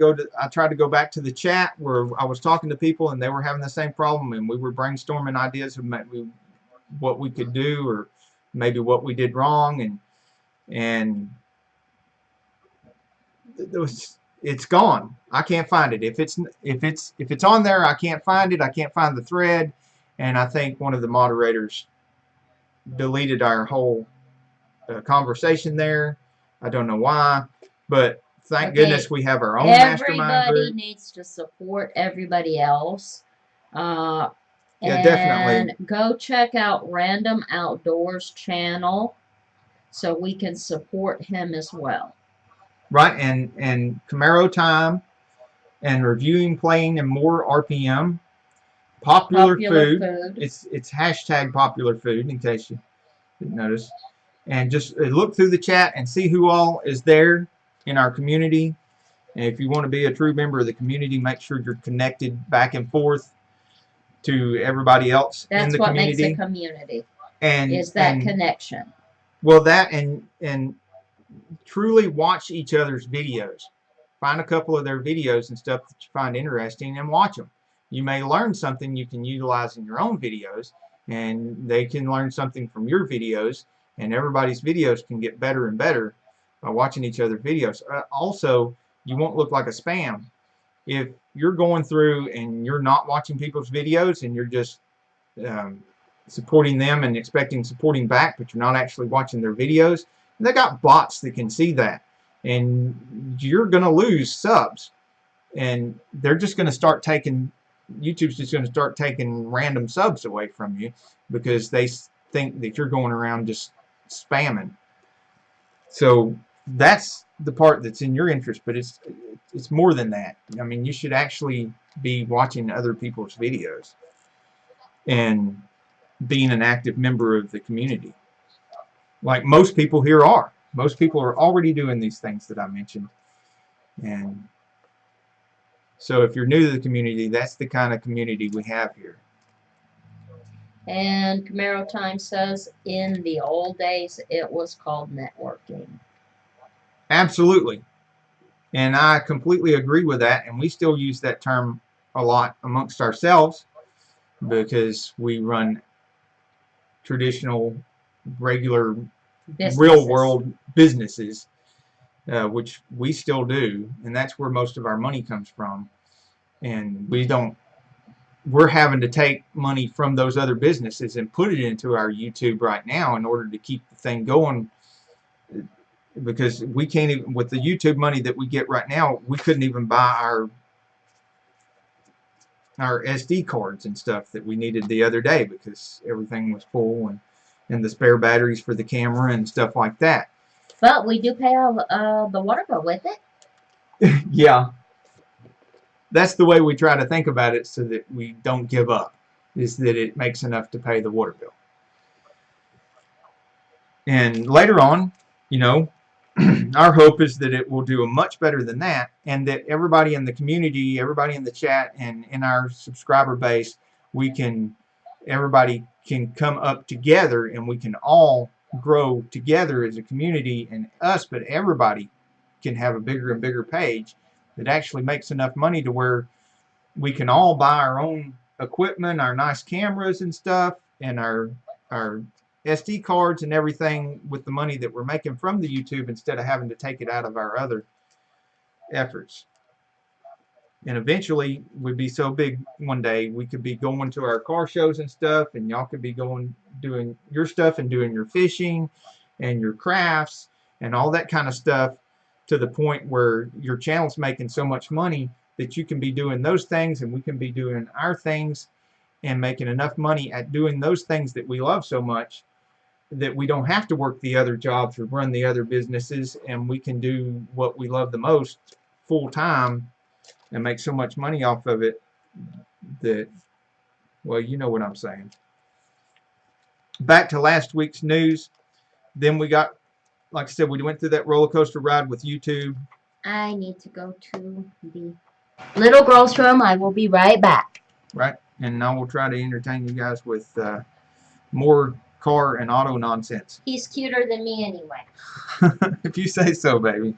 go back to the chat where I was talking to people, and they were having the same problem, and we were brainstorming ideas of what we could do, or maybe what we did wrong, and it's gone. I can't find it. If it's on there, I can't find it. I can't find the thread, and I think one of the moderators deleted our whole conversation there. I don't know why, but thank goodness we have our own mastermind group. Everybody needs to support everybody else. Yeah, definitely. And go check out Random Outdoors channel so we can support him as well. Right, and Camaro time, and reviewing, playing, and more RPM. Popular food. It's hashtag popular food, in case you didn't notice. And just look through the chat and see who all is there in our community. And if you want to be a true member of the community, make sure you're connected back and forth to everybody else in the community. That's what makes a community. And is that connection. Well, that and truly watch each other's videos. Find a couple of their videos and stuff that you find interesting and watch them. You may learn something you can utilize in your own videos, and they can learn something from your videos, and everybody's videos can get better and better by watching each other's videos. Also, you won't look like a spam. If you're going through and you're not watching people's videos and you're just supporting them and expecting supporting back, but you're not actually watching their videos, they got bots that can see that, and you're going to lose subs, and they're just going to start taking, YouTube's just going to start taking random subs away from you because they think that you're going around just spamming. So that's the part that's in your interest, but it's more than that. I mean, you should actually be watching other people's videos and being an active member of the community, like most people here are. Most people are already doing these things that I mentioned. And so if you're new to the community, that's the kind of community we have here. And Camaro Time says, in the old days, it was called networking. Absolutely. And I completely agree with that. And we still use that term a lot amongst ourselves because we run traditional, regular, real-world businesses, which we still do. And that's where most of our money comes from. And we're having to take money from those other businesses and put it into our YouTube right now in order to keep the thing going, because we can't even, with the YouTube money that we get right now, we couldn't even buy our SD cards and stuff that we needed the other day because everything was full, and the spare batteries for the camera and stuff like that. But we do pay all the water bill with it. Yeah. That's the way we try to think about it so that we don't give up, is that it makes enough to pay the water bill. And later on, you know, our hope is that it will do much better than that, and that everybody in the community, everybody in the chat, and in our subscriber base, everybody can come up together, and we can all grow together as a community, and but everybody can have a bigger and bigger page that actually makes enough money to where we can all buy our own equipment, our nice cameras and stuff, and our SD cards and everything with the money that we're making from the YouTube, instead of having to take it out of our other efforts. And eventually, we'd be so big one day, we could be going to our car shows and stuff, and y'all could be going, doing your stuff and doing your fishing and your crafts and all that kind of stuff, to the point where your channel's making so much money that you can be doing those things and we can be doing our things and making enough money at doing those things that we love so much that we don't have to work the other jobs or run the other businesses, and we can do what we love the most full time and make so much money off of it that, well, you know what I'm saying. Back to last week's news. Then we got, like I said, we went through that roller coaster ride with YouTube. I need to go to the little girl's room. I will be right back. Right. And I will try to entertain you guys with more car and auto nonsense. He's cuter than me anyway. If you say so, baby.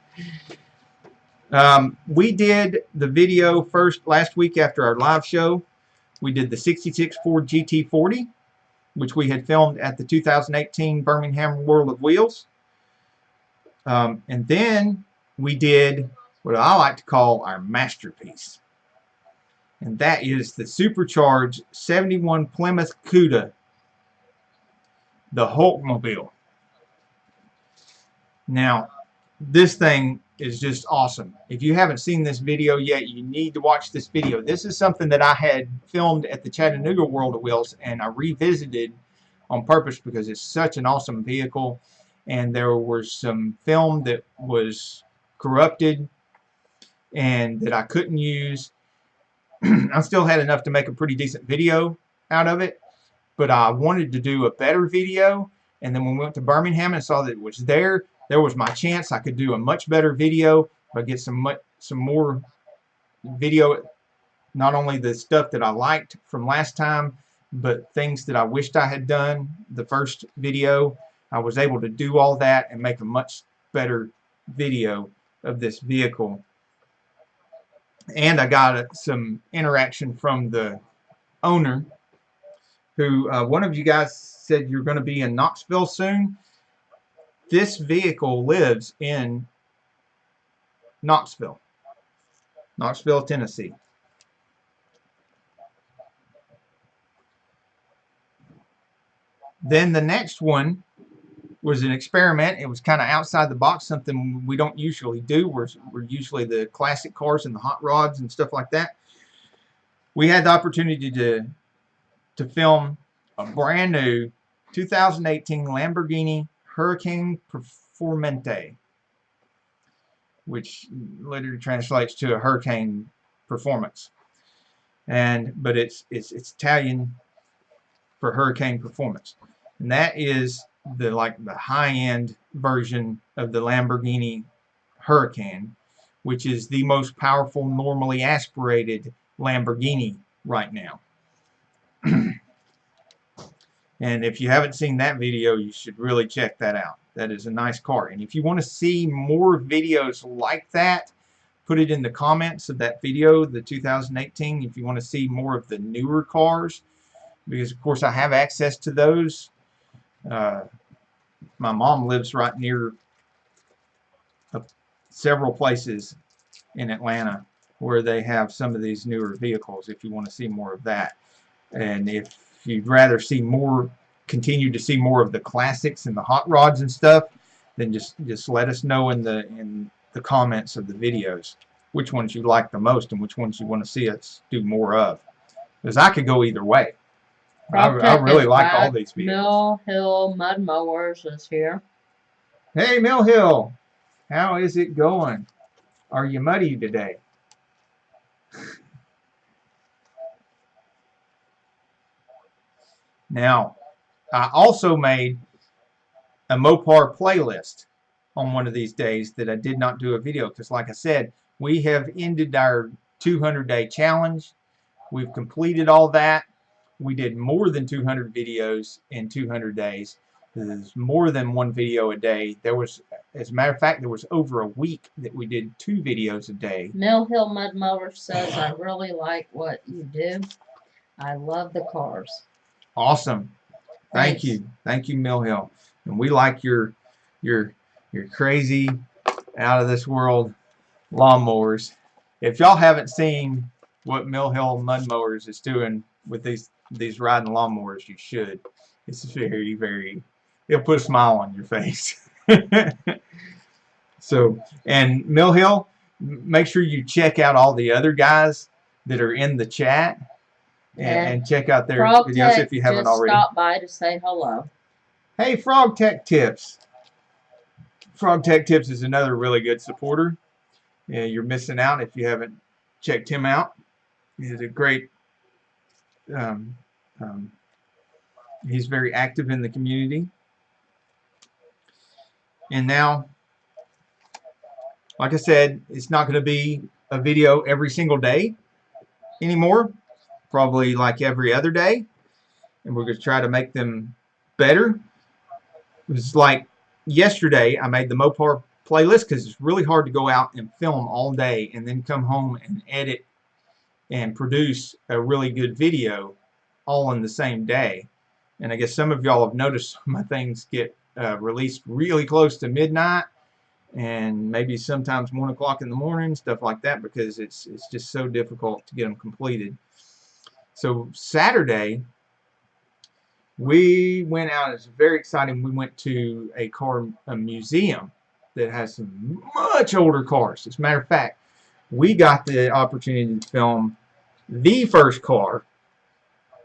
We did the video first last week after our live show. We did the 66 Ford GT40, which we had filmed at the 2018 Birmingham World of Wheels. And then we did what I like to call our masterpiece. And that is the supercharged 71 Plymouth Cuda, the Hotrods. Now, this thing is just awesome. If you haven't seen this video yet, you need to watch this video. This is something that I had filmed at the Chattanooga World of Wheels, and I revisited on purpose because it's such an awesome vehicle. And there was some film that was corrupted and that I couldn't use. I still had enough to make a pretty decent video out of it, but I wanted to do a better video. And then when we went to Birmingham and saw that it was there was my chance. I could do a much better video, but get some more video, not only the stuff that I liked from last time, but things that I wished I had done the first video. I was able to do all that and make a much better video of this vehicle. And I got some interaction from the owner, who one of you guys said you're going to be in Knoxville soon. This vehicle lives in Knoxville, Tennessee. Then the next one was an experiment. It was kind of outside the box, something we don't usually do. We're usually the classic cars and the hot rods and stuff like that. We had the opportunity to film a brand new 2018 Lamborghini Hurricane Performante, which literally translates to a hurricane performance, but it's Italian for hurricane performance, and that is the high-end version of the Lamborghini Hurricane, which is the most powerful normally aspirated Lamborghini right now. And if you haven't seen that video, you should really check that out. That is a nice car. And if you want to see more videos like that, put it in the comments of that video, the 2018, if you want to see more of the newer cars, because of course I have access to those. My mom lives right near several places in Atlanta where they have some of these newer vehicles, if you want to see more of that. And if you'd rather see more, continue to see more of the classics and the hot rods and stuff, then just let us know in the comments of the videos which ones you like the most and which ones you want to see us do more of. Because I could go either way. I really like all these vehicles. Mill Hill Mud Mowers is here. Hey, Mill Hill, how is it going? Are you muddy today? Now, I also made a Mopar playlist on one of these days that I did not do a video because, like I said, we have ended our 200-day challenge. We've completed all that. We did more than 200 videos in 200 days. There's more than one video a day. There was, as a matter of fact, there was over a week that we did 2 videos a day. Mill Hill Mud Mower says, I really like what you do. I love the cars. Awesome. Thank you. Thank you, Mill Hill. And we like your crazy, out of this world lawnmowers. if y'all haven't seen what Mill Hill Mud Mowers is doing with these riding lawnmowers, you should. It's very, very, it'll put a smile on your face. So, and Mill Hill, make sure you check out all the other guys that are in the chat and check out their videos if you haven't already. Stop by to say hello. Hey, Frog Tech Tips. Frog Tech Tips is another really good supporter. Yeah, you're missing out if you haven't checked him out. He's a great, he's very active in the community. And now, like I said, it's not going to be a video every single day anymore. Probably like every other day. And we're going to try to make them better. It's like yesterday I made the Mopar playlist because it's really hard to go out and film all day and then come home and edit and produce a really good video all in the same day. And I guess some of y'all have noticed my things get released really close to midnight and maybe sometimes 1 o'clock in the morning, stuff like that, because it's just so difficult to get them completed. So Saturday we went out. It's very exciting. We went to a museum that has some much older cars. As a matter of fact, we got the opportunity to film the first car,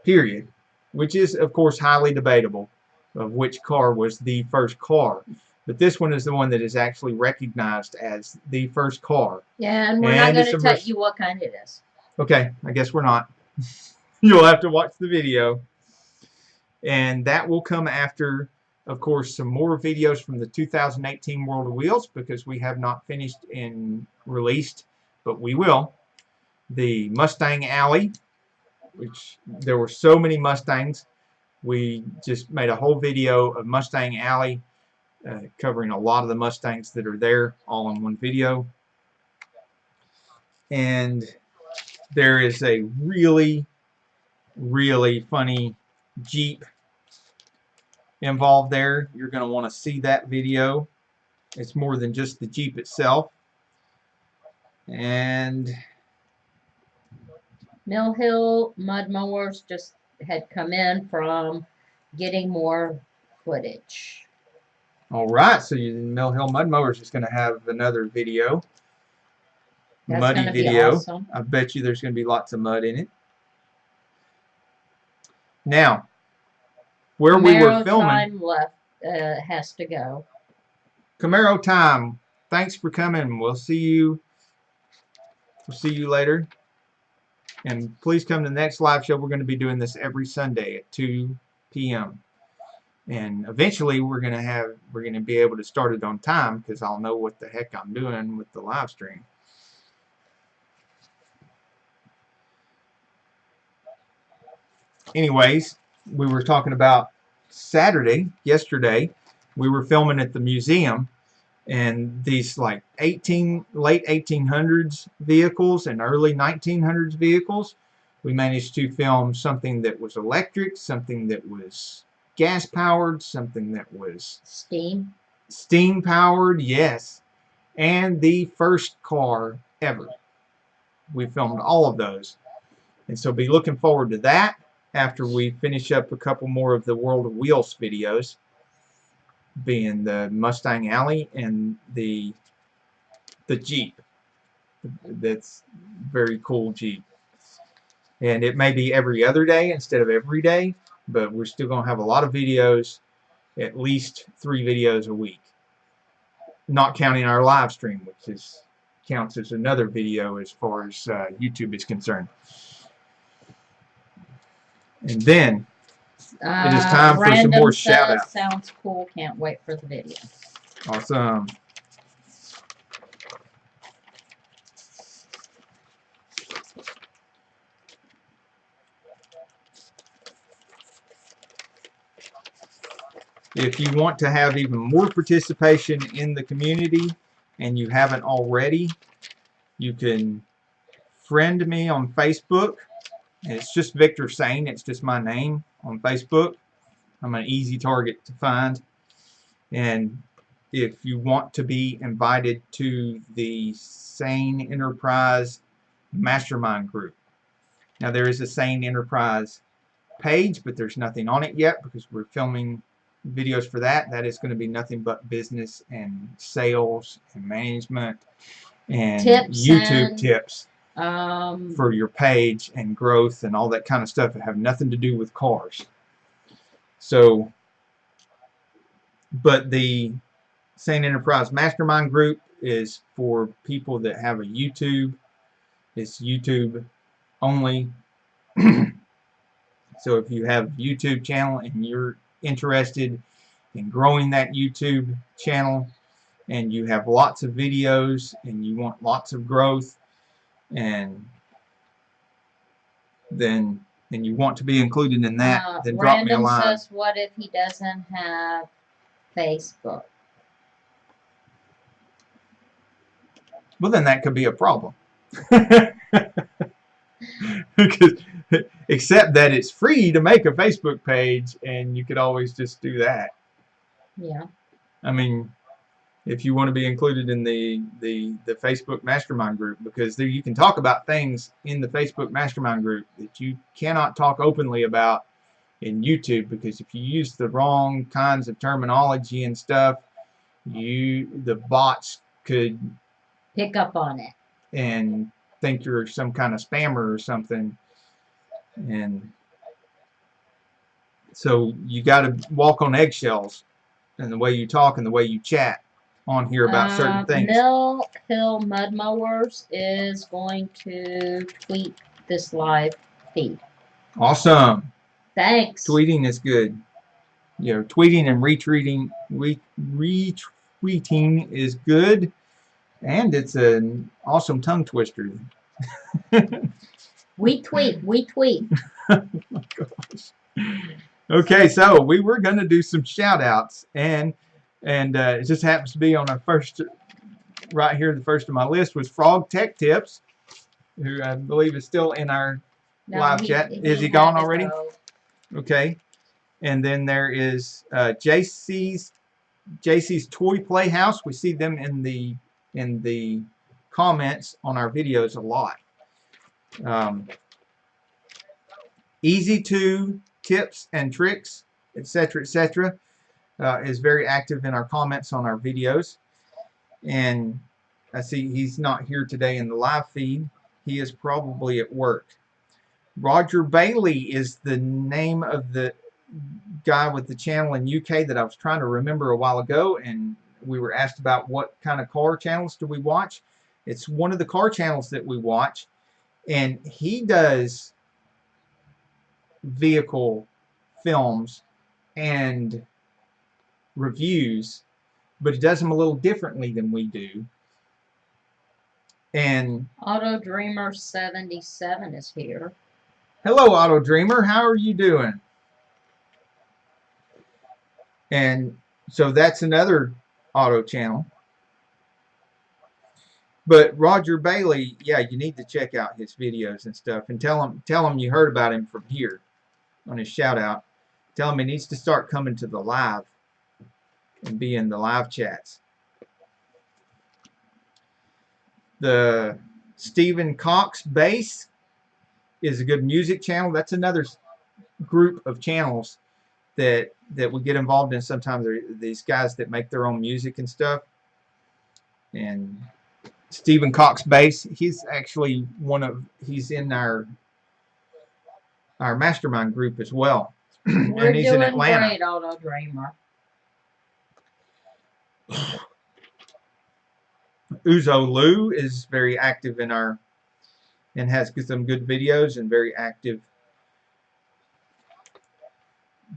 period, which is, of course, highly debatable of which car was the first car. But this one is the one that is actually recognized as the first car. Yeah, and we're not going to tell you what kind it is. Okay, I guess we're not. You'll have to watch the video. And that will come after, of course, some more videos from the 2018 World of Wheels, because we have not finished and released, but we will. The Mustang Alley, which there were so many Mustangs. We just made a whole video of Mustang Alley, covering a lot of the Mustangs that are there, all in one video. And there is a really, really funny Jeep involved there. You're going to want to see that video. It's more than just the Jeep itself. And Mill Hill Mud Mowers just had come in from getting more footage. Alright, so Mill Hill Mud Mowers is going to have another video. That's muddy gonna be video. awesome. I bet you there's going to be lots of mud in it. Now, where we were filming, time left has to go. Camaro time. Thanks for coming. We'll see you. We'll see you later. And please come to the next live show. We're going to be doing this every Sunday at 2 p.m. And eventually we're going to be able to start it on time, because I'll know what the heck I'm doing with the live stream. Anyways, we were talking about yesterday, we were filming at the museum, and these like late 1800s vehicles and early 1900s vehicles, we managed to film something that was electric, something that was gas powered, something that was steam powered, yes, and the first car ever. We filmed all of those, and so be looking forward to that after we finish up a couple more of the World of Wheels videos, being the Mustang Alley and the Jeep. That's very cool Jeep. And it may be every other day instead of every day, but we're still going to have a lot of videos, at least 3 videos a week. Not counting our live stream, which counts as another video as far as YouTube is concerned. And then it is time for some more shout-outs. Sounds cool. Can't wait for the video. Awesome. If you want to have even more participation in the community and you haven't already, you can friend me on Facebook. It's just Victor Sane. It's just my name on Facebook. I'm an easy target to find. And if you want to be invited to the Sane Enterprise Mastermind Group. Now there is a Sane Enterprise page, but there's nothing on it yet because we're filming videos for that. That is going to be nothing but business and sales and management and Tips YouTube and, tips for your page and growth and all that kind of stuff that have nothing to do with cars. So, but the Sane Enterprise Mastermind Group is for people that have a YouTube. It's YouTube only. So if you have a YouTube channel and you're interested in growing that YouTube channel and you have lots of videos and you want lots of growth and then you want to be included in that, then drop me a Random line. says, what if he doesn't have Facebook? Well, then that could be a problem. Because, except that it's free to make a Facebook page and you could always just do that. Yeah. I mean, if you want to be included in the Facebook Mastermind Group, because there you can talk about things in the Facebook Mastermind Group that you cannot talk openly about in YouTube, because if you use the wrong kinds of terminology and stuff, the bots could Pick up on it and think you're some kind of spammer or something, and so you got to walk on eggshells in the way you talk and the way you chat on here about certain things. Mill Hill Mud Mowers is going to tweet this live feed. Awesome. Thanks. Tweeting is good. You know, tweeting and retweeting is good, and it's an awesome tongue twister. We tweet. Oh my gosh. Okay, so we were going to do some shout outs, and it just happens to be on our first, right here, the first of my list was Frog Tech Tips, who I believe is still in our live chat. Is he gone already? Go. Okay. And then there is JC's Toy Playhouse. We see them in the comments on our videos a lot. Easy to tips and tricks, etc., etc., is very active in our comments on our videos. And I see he's not here today in the live feed. He is probably at work. Roger Bailey is the name of the guy with the channel in UK that I was trying to remember a while ago, and we were asked about what kind of car channels do we watch. It's one of the car channels that we watch, and he does vehicle films and reviews, but he does them a little differently than we do. And Auto Dreamer 77 is here. hello, Auto Dreamer, how are you doing? And so that's another auto channel. But Roger Bailey, yeah, you need to check out his videos and stuff, and tell him you heard about him from here on his shout out. Tell him he needs to start coming to the live and be in the live chats. The Stephen Cox Bass is a good music channel. That's another group of channels that we get involved in. Sometimes they're these guys that make their own music and stuff. And Stephen Cox Bass, he's actually he's in our mastermind group as well. We're and he's doing in Atlanta. great, Auto Dreamer. Uzo Lou is very active in our, and has some good videos and very active.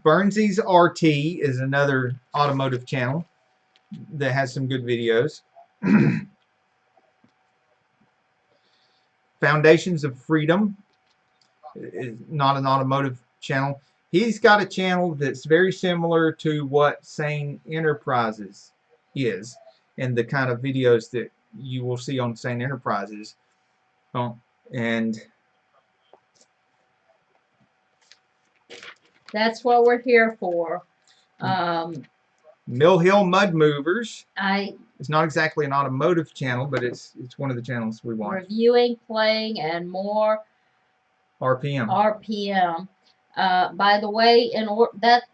Burnsy's RT is another automotive channel that has some good videos. Foundations of Freedom is not an automotive channel. He's got a channel that's very similar to what Sane Enterprises is, and the kind of videos that you will see on Sane Enterprises. And that's what we're here for. Mill Hill Mud Movers. I It's not exactly an automotive channel, but it's one of the channels we watch. reviewing, playing, and more RPM. RPM. By the way,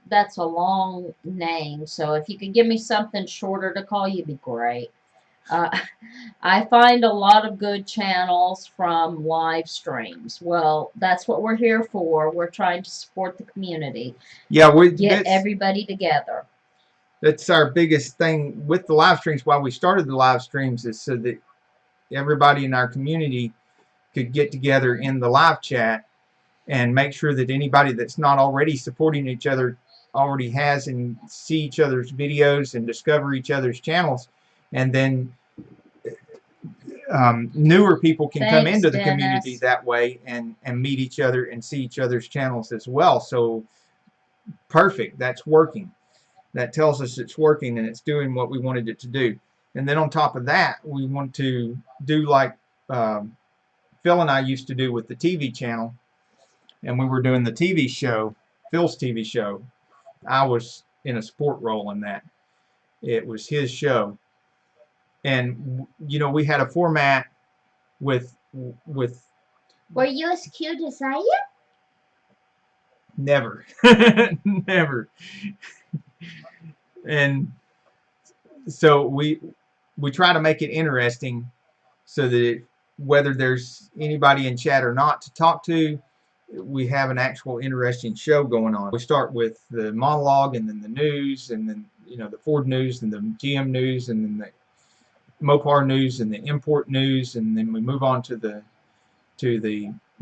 that's a long name, so if you could give me something shorter to call you, would be great. I find a lot of good channels from live streams. Well, that's what we're here for. We're trying to support the community. Yeah, Get everybody together. That's our biggest thing with the live streams. Why we started the live streams is so that everybody in our community could get together in the live chat and make sure that anybody that's not already supporting each other already has and see each other's videos and discover each other's channels, and then newer people can come into the community that way and meet each other and see each other's channels as well. So perfect, that's working. That tells us it's working and it's doing what we wanted it to do. And then on top of that, we want to do like Phil and I used to do with the TV channel. And we were doing the TV show, Phil's TV show. I was in a support role in that. It was his show. And, you know, we had a format with Were you as cute as I am? never. Never. And so we try to make it interesting so that whether there's anybody in chat or not to talk to, we have an actual interesting show going on. We start with the monologue and then the news and then, you know, the Ford news and the GM news and then the Mopar news and the import news, and then we move on to the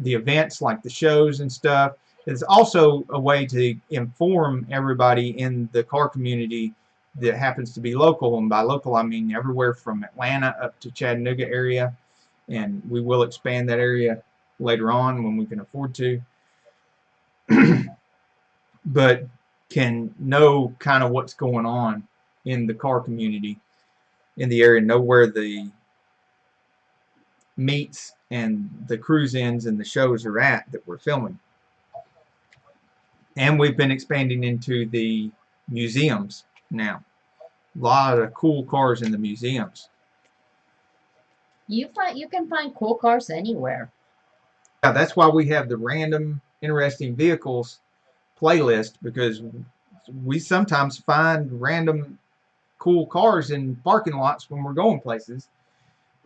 events like the shows and stuff. It's also a way to inform everybody in the car community that happens to be local, and by local I mean everywhere from Atlanta up to Chattanooga area, and we will expand that area later on when we can afford to. But can know kind of what's going on in the car community in the area, know where the meets and the cruise ins and the shows are at that we're filming. And we've been expanding into the museums now. A lot of cool cars in the museums. You can find cool cars anywhere. Yeah, that's why we have the random interesting vehicles playlist, because we sometimes find random cool cars in parking lots when we're going places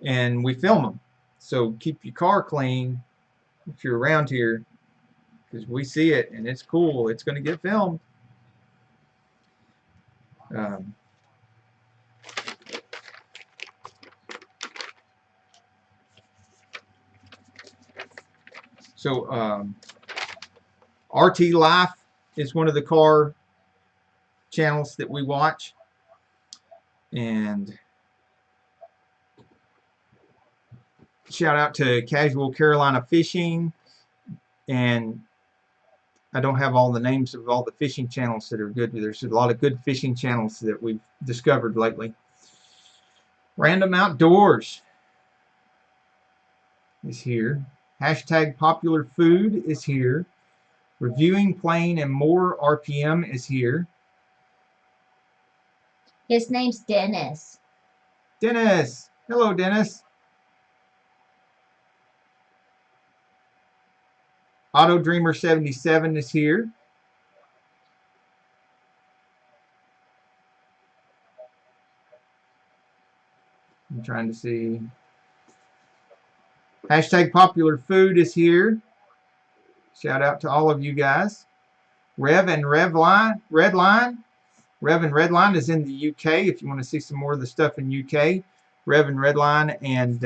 and we film them. So keep your car clean if you're around here, because we see it and it's cool. It's going to get filmed. RT Life is one of the car channels that we watch, and shout out to Casual Carolina Fishing, and I don't have all the names of all the fishing channels that are good. There's a lot of good fishing channels that we've discovered lately. Random Outdoors is here. Hashtag Popular Food is here. Reviewing, Playing, and More RPM is here. His name's Dennis. Dennis! Hello, Dennis. Auto Dreamer 77 is here. I'm trying to see. Hashtag Popular Food is here. Shout out to all of you guys. Rev and Redline. Rev and Redline is in the UK. If you want to see some more of the stuff in UK, Rev and Redline, and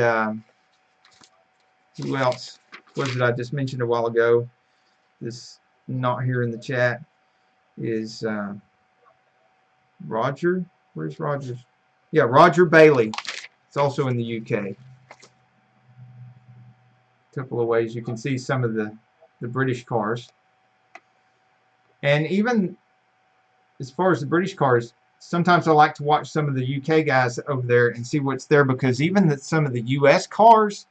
who else? What did I just mention a while ago? This not here in the chat is Roger. Where's Roger? Yeah, Roger Bailey. It's also in the UK. A couple of ways you can see some of the British cars. And even as far as the British cars, sometimes I like to watch some of the UK guys over there and see what's there, because even some of the US cars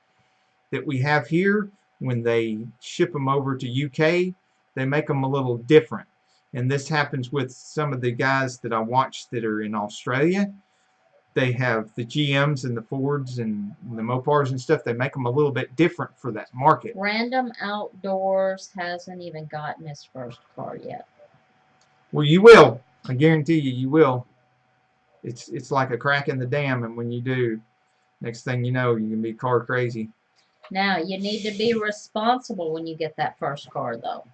that we have here, when they ship them over to UK, they make them a little different. And this happens with some of the guys that I watch that are in Australia. They have the GMs and the Fords and the Mopars and stuff. They make them a little bit different for that market. Random Outdoors hasn't even gotten his first car yet. Well, you will. I guarantee you, you will. It's like a crack in the dam, and when you do, next thing you know, you can be car crazy. Now, you need to be responsible when you get that first car, though.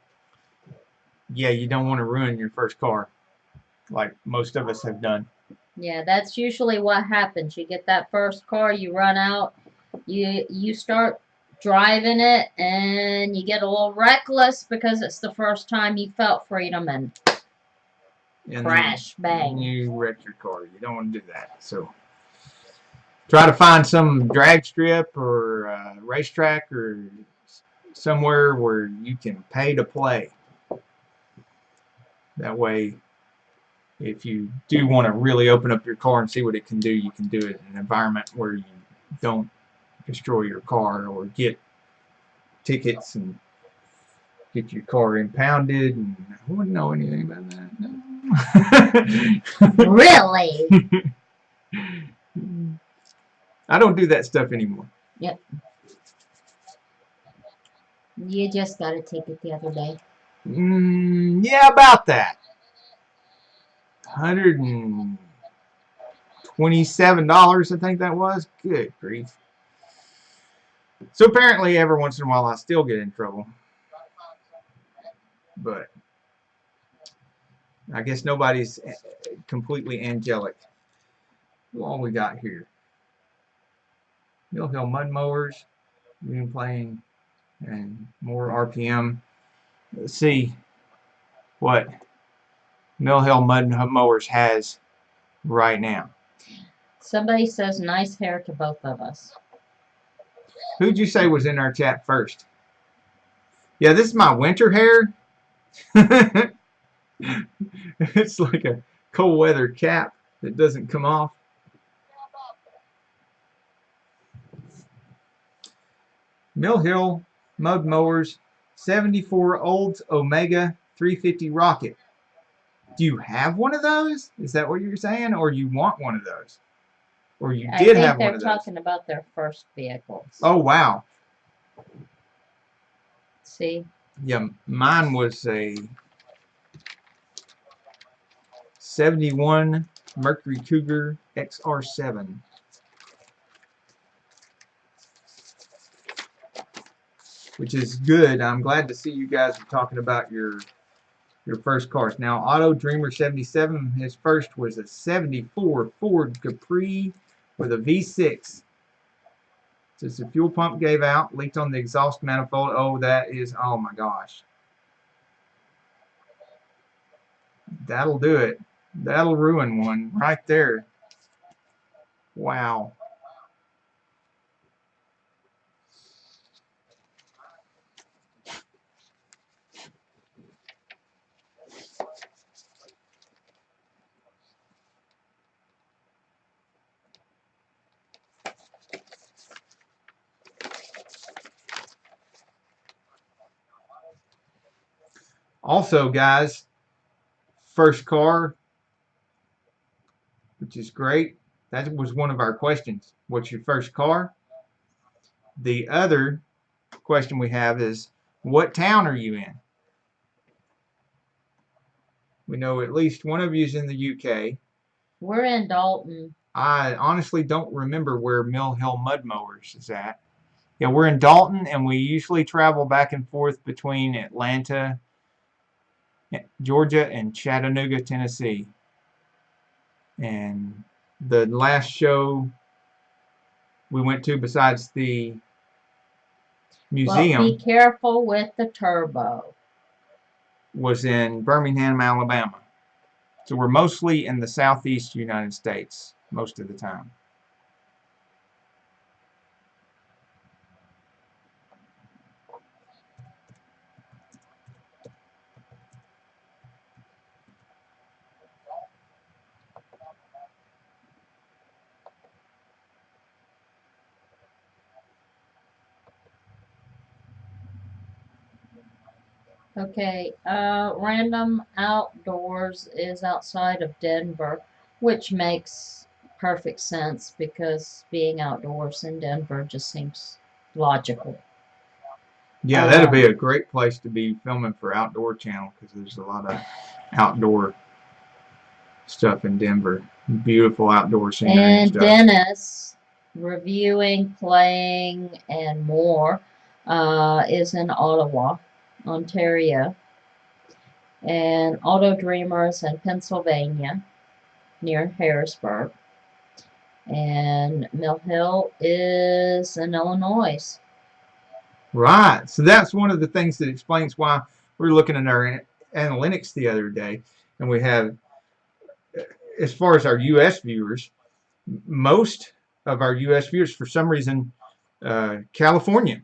Yeah, you don't want to ruin your first car, like most of us have done. Yeah, that's usually what happens. You get that first car, you run out, you start driving it, and you get a little reckless because it's the first time you felt freedom, and crash, bang. You wreck your car. You don't want to do that. So try to find some drag strip or racetrack or somewhere where you can pay to play. That way, if you do want to really open up your car and see what it can do, you can do it in an environment where you don't destroy your car or get tickets and get your car impounded. And I wouldn't know anything about that. No. Really? I don't do that stuff anymore. Yep. You just got a ticket the other day. Yeah, about that. $127, I think that was. Good grief. So apparently every once in a while I still get in trouble. But I guess nobody's completely angelic. What we got here? Mill Hill Mud Mowers. We've been playing and more RPM. Let's see what Mill Hill Mud Mowers has right now. Somebody says nice hair to both of us. Who'd you say was in our chat first? Yeah, this is my winter hair. It's like a cold weather cap that doesn't come off. Mill Hill Mud Mowers 74 Olds Omega 350 Rocket. Do you have one of those? Is that what you're saying? Or you want one of those? Or you did have one of those? I think they're talking about their first vehicles. Oh, wow. See? Yeah, mine was a 71 Mercury Cougar XR7. Which is good. I'm glad to see you guys are talking about your first cars. Now, Auto Dreamer 77, his first was a 74 Ford Capri with a V6. Just the fuel pump gave out, leaked on the exhaust manifold. Oh, that is, oh my gosh. That'll do it. That'll ruin one right there. Wow. Also, guys, first car, which is great. That was one of our questions. What's your first car? The other question we have is, what town are you in? We know at least one of you is in the UK. We're in Dalton. I honestly don't remember where Mill Hill Mud Mowers is at. Yeah, we're in Dalton, and we usually travel back and forth between Atlanta, Georgia, and Chattanooga, Tennessee. And the last show we went to, besides the museum, Well, be careful with the turbo. was in Birmingham, Alabama. So we're mostly in the southeast United States most of the time. Okay, Random Outdoors is outside of Denver, which makes perfect sense because being outdoors in Denver just seems logical. Yeah, that'd be a great place to be filming for Outdoor Channel because there's a lot of outdoor stuff in Denver. Beautiful outdoor scenery and And stuff. Dennis, reviewing, playing, and more, is in Ottawa, Ontario. And Auto Dreamers in Pennsylvania, near Harrisburg. And Mill Hill is in Illinois. Right. So that's one of the things that explains why we're looking at our analytics the other day, and we have, as far as our U.S. viewers, most of our U.S. viewers, for some reason, California,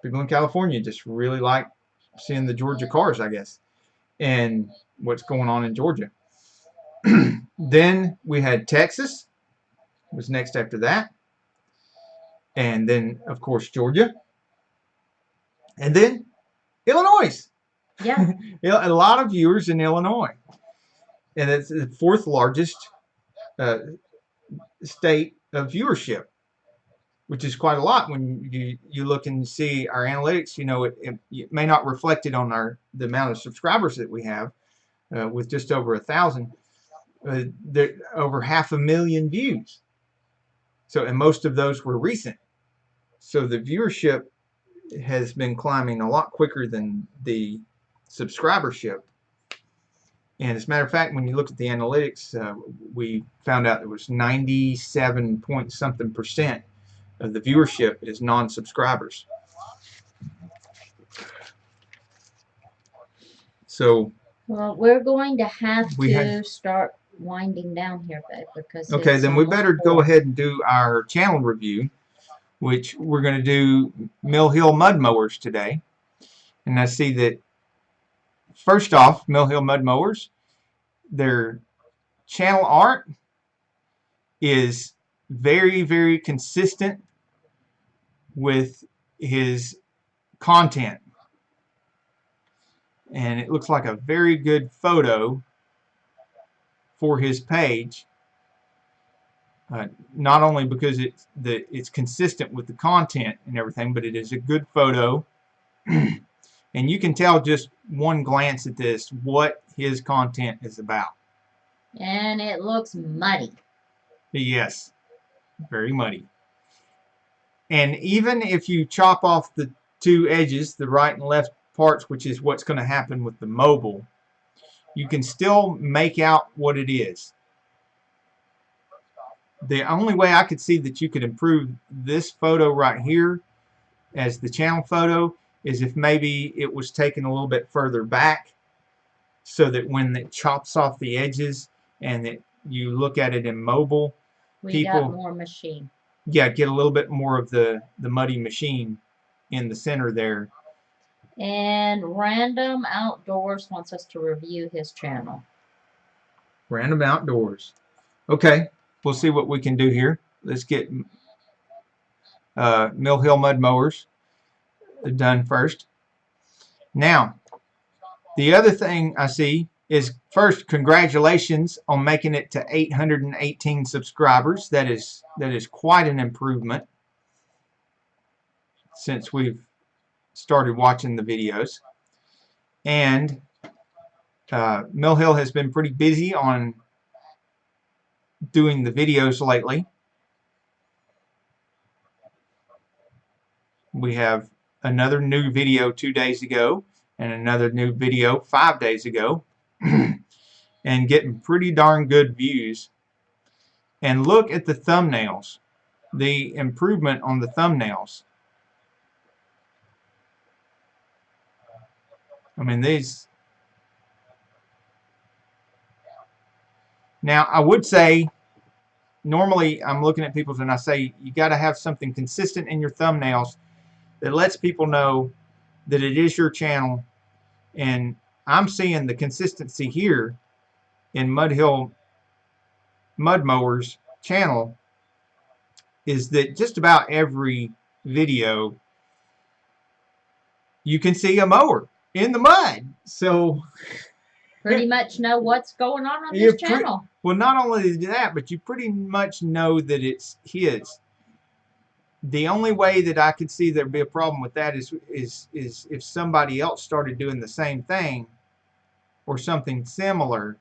people in California just really like seeing the Georgia cars, I guess, and what's going on in Georgia. Then we had Texas, was next after that, and then of course Georgia, and then Illinois. Yeah. A lot of viewers in Illinois, and it's the fourth largest state of viewership, which is quite a lot when you look and see our analytics. You know, it may not reflect it on the amount of subscribers that we have, with just over 1,000, there over 500,000 views. So, and most of those were recent. So the viewership has been climbing a lot quicker than the subscribership. And as a matter of fact, when you look at the analytics, we found out it was 97 point something% of the viewership is non-subscribers. So, well, we're going to have to start winding down here, babe, because okay, then we better go 4. ahead and do our channel review, which we're going to do Mill Hill Mud Mowers today. And I see that, first off, Mill Hill Mud Mowers, their channel art is very, very consistent with his content. And it looks like a very good photo for his page. Not only because it's consistent with the content and everything, but it is a good photo. And you can tell just one glance at this what his content is about. And it looks muddy. Yes, very muddy. And even if you chop off the two edges, the right and left parts, which is what's going to happen with the mobile, you can still make out what it is. The only way I could see that you could improve this photo right here as the channel photo is if maybe it was taken a little bit further back, so that when it chops off the edges and that you look at it in mobile, we got more machine. Yeah, get a little bit more of the muddy machine in the center there. And Random Outdoors wants us to review his channel. Random Outdoors. Okay, we'll see what we can do here. Let's get Mill Hill Mud Mowers done first. Now, the other thing I see is, first, congratulations on making it to 818 subscribers. That is quite an improvement since we've started watching the videos. And Mill Hill has been pretty busy on doing the videos lately. We have another new video 2 days ago and another new video 5 days ago, and getting pretty darn good views. And look at the thumbnails, the improvement on the thumbnails. I mean, these. Now, I would say, normally I'm looking at people's and I say you got to have something consistent in your thumbnails that lets people know that it is your channel. And I'm seeing the consistency here in Mud Hill Mud Mowers channel is that just about every video you can see a mower. in the mud. So Pretty much know what's going on you this channel. well, not only that, but you pretty much know that it's his. The only way that I could see there'd be a problem with that is if somebody else started doing the same thing or something similar,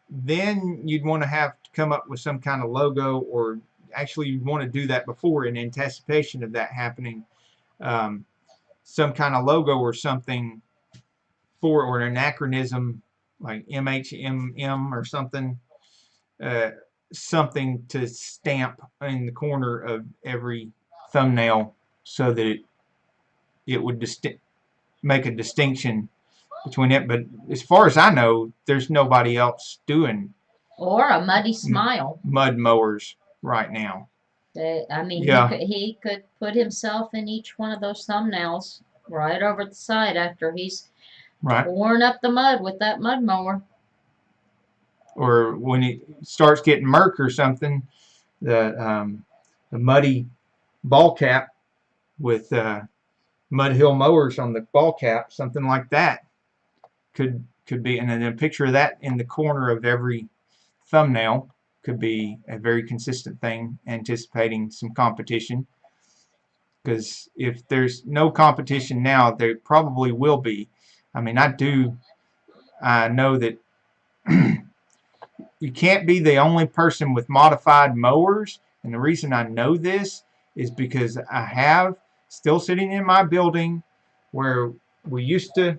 then you'd want to have to come up with some kind of logo, or actually you'd want to do that before in anticipation of that happening. Some kind of logo or something for, or an acronym like MHMM or something, something to stamp in the corner of every thumbnail so that it would make a distinction between it. But as far as I know, there's nobody else doing Or a muddy smile. mud mowers right now. I mean, Yeah. he could put himself in each one of those thumbnails right over the side after he's Right. torn up the mud with that mud mower. Or when it starts getting murk or something, the muddy ball cap with mud hill mowers on the ball cap, something like that could be, and then a picture of that in the corner of every thumbnail could be a very consistent thing, anticipating some competition. Because if there's no competition now, there probably will be. I mean, I know that you can't be the only person with modified mowers, and the reason I know this is because I have, still sitting in my building where we used to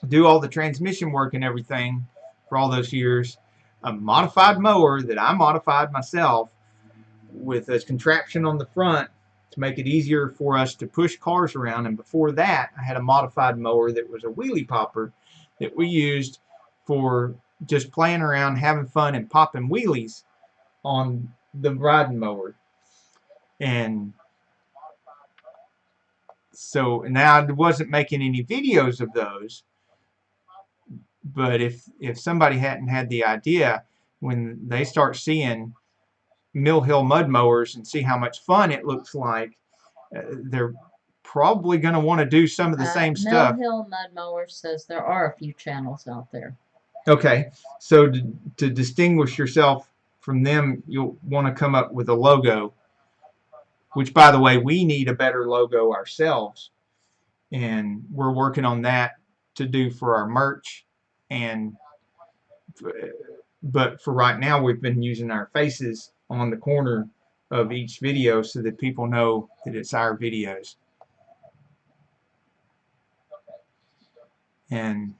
do all the transmission work and everything for all those years, a modified mower that I modified myself with a contraption on the front to make it easier for us to push cars around. And before that, I had a modified mower that was a wheelie popper that we used for just playing around, having fun, and popping wheelies on the riding mower. And so now I wasn't making any videos of those, but if somebody hadn't had the idea, when they start seeing Mill Hill mud mowers and see how much fun it looks like, they're probably going to want to do some of the same stuff. Mill Hill Mud Mower says there are a few channels out there. Okay, so to distinguish yourself from them, you'll want to come up with a logo, which, by the way, we need a better logo ourselves, and we're working on that to do for our merch. And but for right now, we've been using our faces on the corner of each video so that people know that it's our videos. And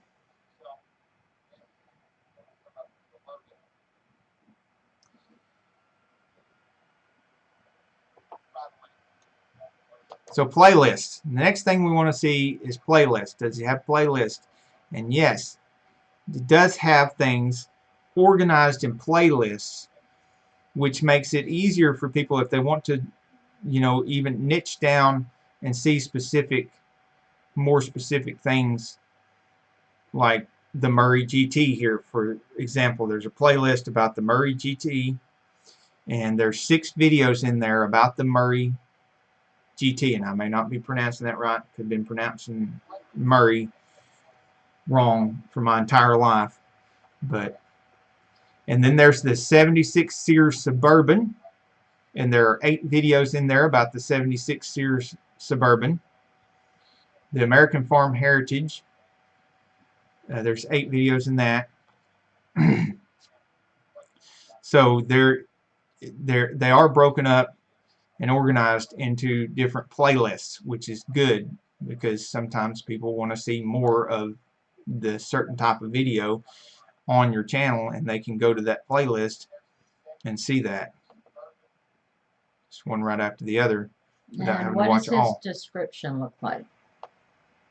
so playlist. The next thing we want to see is playlist. Does it have playlist? And yes, it does have things organized in playlists, which makes it easier for people if they want to, you know, even niche down and see more specific things, like the Murray GT here, for example. There's a playlist about the Murray GT, and there's 6 videos in there about the Murray GT, and I may not be pronouncing that right. Could have been pronouncing Murray wrong for my entire life. And then there's the 76 Sears Suburban, and there are 8 videos in there about the 76 Sears Suburban. The American Farm Heritage, there's 8 videos in that. So they are broken up and organized into different playlists, which is good, because sometimes people want to see more of the certain type of video on your channel, and they can go to that playlist and see that. Just one right after the other without having to watch it all. all. What does his description look like?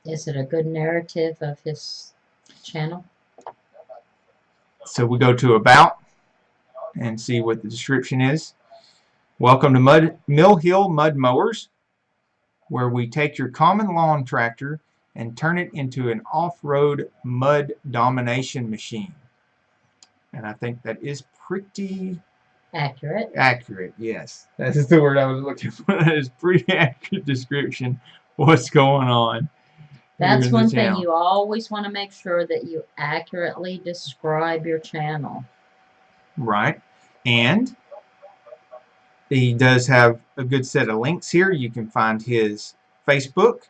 Is it a good narrative of his channel? So we go to About and see what the description is. Welcome to Mill Hill Mud Mowers, where we take your common lawn tractor and turn it into an off-road mud domination machine. And I think that is pretty accurate. Accurate, yes. That's the word I was looking for. That is pretty accurate description of what's going on. That's Here's one the thing channel. you always want to make sure that you accurately describe your channel. Right. And he does have a good set of links here. You can find his Facebook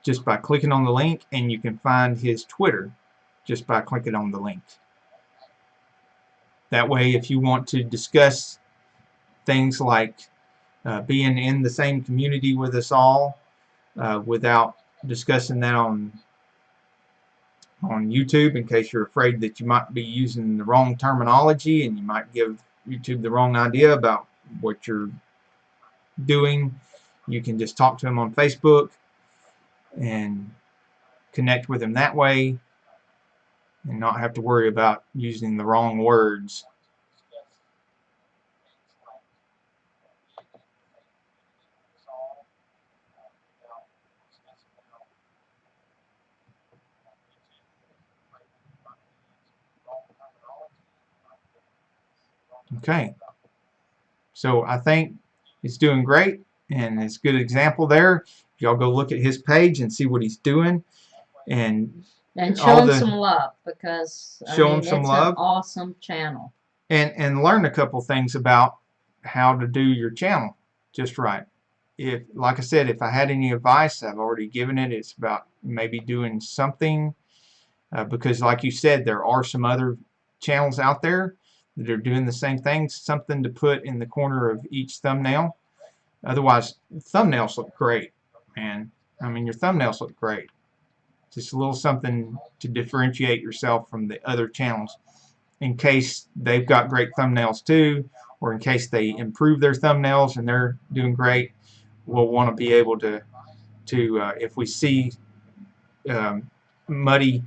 just by clicking on the link, and you can find his Twitter just by clicking on the link. That way, if you want to discuss things like being in the same community with us all without discussing that on YouTube, in case you're afraid that you might be using the wrong terminology and you might give YouTube the wrong idea about what you're doing, you can just talk to him on Facebook and connect with him that way and not have to worry about using the wrong words. Okay, so I think it's doing great, and it's a good example there. Y'all go look at his page and see what he's doing, and show him some love, because I show mean, him some it's love. an awesome channel. And learn a couple things about how to do your channel just right. If, like I said, if I had any advice, I've already given it. It's about maybe doing something because, like you said, there are some other channels out there that are doing the same thing. Something to put in the corner of each thumbnail. Otherwise, thumbnails look great, man. I mean, your thumbnails look great. Just a little something to differentiate yourself from the other channels, in case they've got great thumbnails too, or in case they improve their thumbnails and they're doing great. We'll want to be able to if we see muddy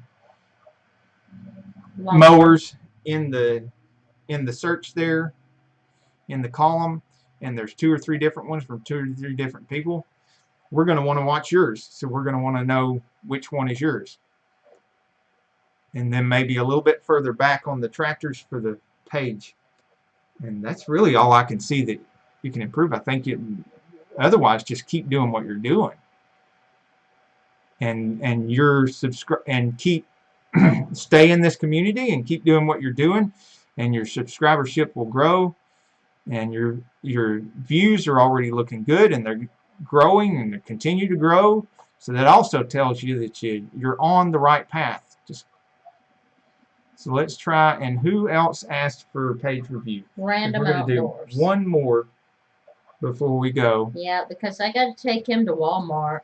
mowers in the search there in the column, and there's 2 or 3 different ones from 2 or 3 different people, we're going to want to watch yours. So we're going to want to know which one is yours. And then maybe a little bit further back on the tractors for the page. And that's really all I can see that you can improve. I think otherwise just keep doing what you're doing. And you're and keep stay in this community and keep doing what you're doing, and your subscribership will grow, and your views are already looking good, and they're growing, and they continue to grow. So that also tells you that you're on the right path. So let's try. And who else asked for page review? Random We're going to do one more before we go. Yeah, because I got to take him to Walmart.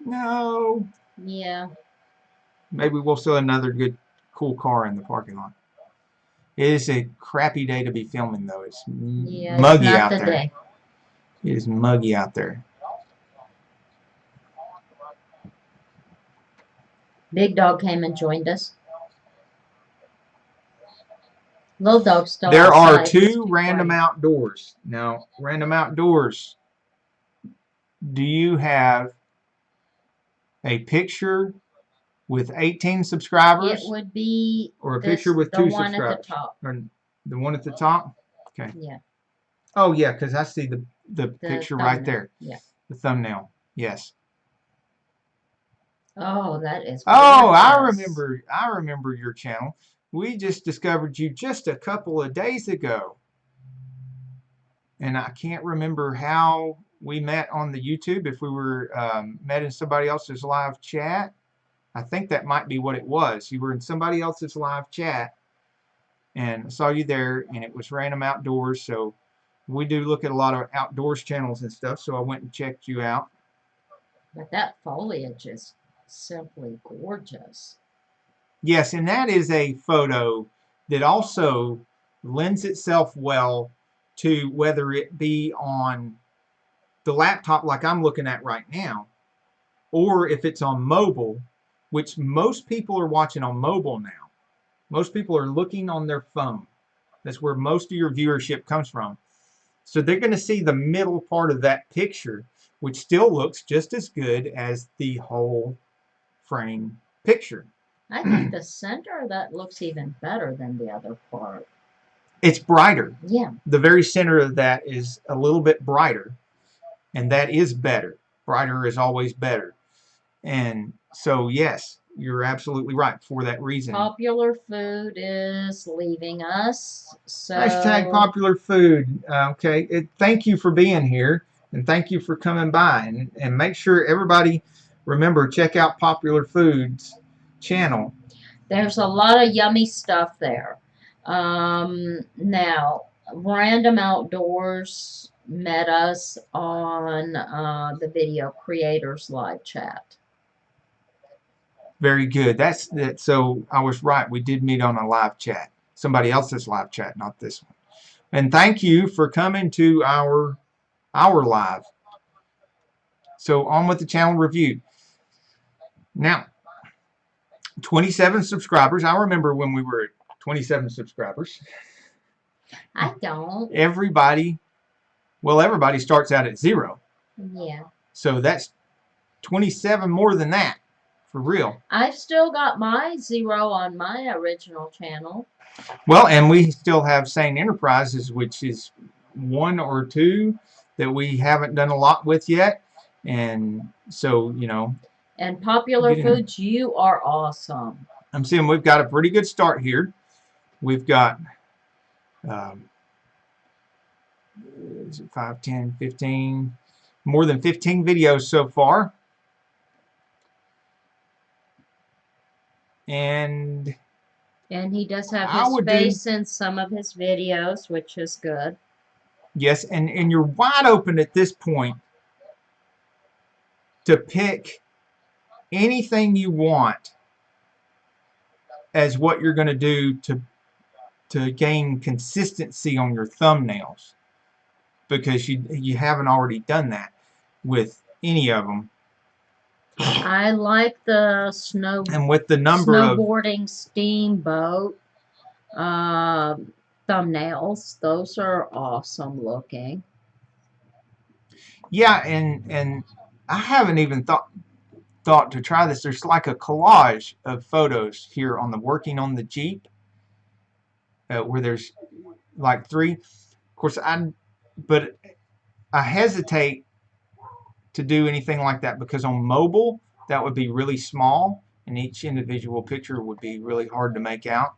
No. Yeah. Maybe we'll sell another good, cool car in the parking lot. It is a crappy day to be filming, though. It's muggy out there. Day. It is muggy out there. Big Dog came and joined us. Little Dog's still There outside. are 2 Random Outdoors. Now, Random Outdoors, do you have a picture with 18 subscribers? It would be or a picture with 2 subscribers. The one at the top. Or the one at the top? Okay. Yeah. Oh yeah, because I see the picture thumbnail. Right there. Yeah. The thumbnail. Yes. Oh, that is. Oh, I remember your channel. We just discovered you just a couple of days ago, and I can't remember how we met on the YouTube. If we were met in somebody else's live chat, I think that might be what it was. You were in somebody else's live chat, and I saw you there, and it was Random Outdoors. So we do look at a lot of outdoors channels and stuff. So I went and checked you out. But that foliage is simply gorgeous. Yes, and that is a photo that also lends itself well to whether it be on the laptop like I'm looking at right now, or if it's on mobile, which most people are watching on mobile now. Most people are looking on their phone. That's where most of your viewership comes from. So they're going to see the middle part of that picture, which still looks just as good as the whole frame picture. I think the center of that looks even better than the other part. It's brighter. Yeah. The very center of that is a little bit brighter, and that is better. brighter is always better. And so, yes, you're absolutely right for that reason. Popular Food is leaving us. So Hashtag popular food. Okay. Thank you for being here, and thank you for coming by. And make sure everybody, remember, check out Popular Foods channel. there's a lot of yummy stuff there. Now, Random Outdoors met us on the Video Creators Live Chat. Very good. That's that. So I was right. We did meet on a live chat. Somebody else's live chat, not this one. And thank you for coming to our live. So on with the channel review. Now, 27 subscribers. I remember when we were at 27 subscribers. I don't. Everybody starts out at 0. Yeah. So that's 27 more than that. For real. I've still got my 0 on my original channel. Well, and we still have Sane Enterprises, which is 1 or 2 that we haven't done a lot with yet. And so, you know. And Popular Foods, you are awesome. I'm seeing we've got a pretty good start here. We've got 5, 10, 15, more than 15 videos so far. And he does have his face in some of his videos, which is good. Yes, and you're wide open at this point to pick anything you want as what you're going to do to gain consistency on your thumbnails, because you haven't already done that with any of them. I like the and with the number snowboarding steamboat thumbnails. Those are awesome looking. Yeah, and I haven't even thought to try this. There's like a collage of photos here on the working on the Jeep, where there's like 3. Of course, but I hesitate to do anything like that because on mobile that would be really small and each individual picture would be really hard to make out.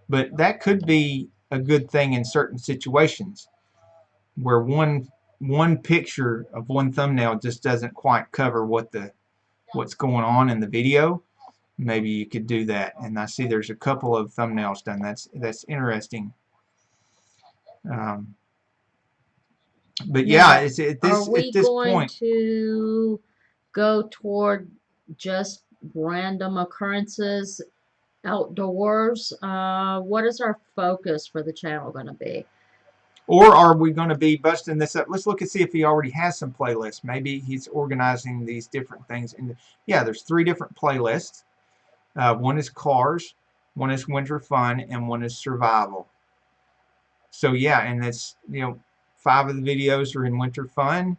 But that could be a good thing in certain situations where one picture of one thumbnail just doesn't quite cover what's going on in the video. Maybe you could do that. And I see there's a couple of thumbnails done. That's interesting. But yeah, it's at this Are we at this going point to go toward just random occurrences outdoors? What is our focus for the channel going to be? Or are we going to be busting this up? Let's look and see if he already has some playlists. Maybe he's organizing these different things. Yeah, there's 3 different playlists. One is cars, one is winter fun, and one is survival. So yeah, and that's, you know, 5 of the videos are in winter fun,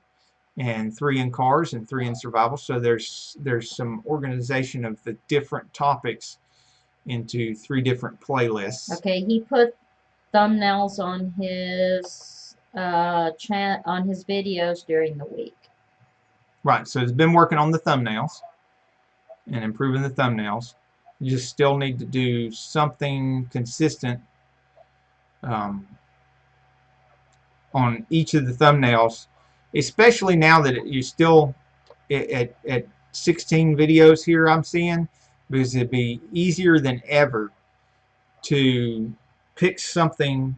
and 3 in cars, and 3 in survival. So there's some organization of the different topics into 3 different playlists. Okay, he put thumbnails on his on his videos during the week. Right, so he's been working on the thumbnails and improving the thumbnails. You just still need to do something consistent on each of the thumbnails, especially now that you're still at 16 videos here I'm seeing, because it'd be easier than ever to pick something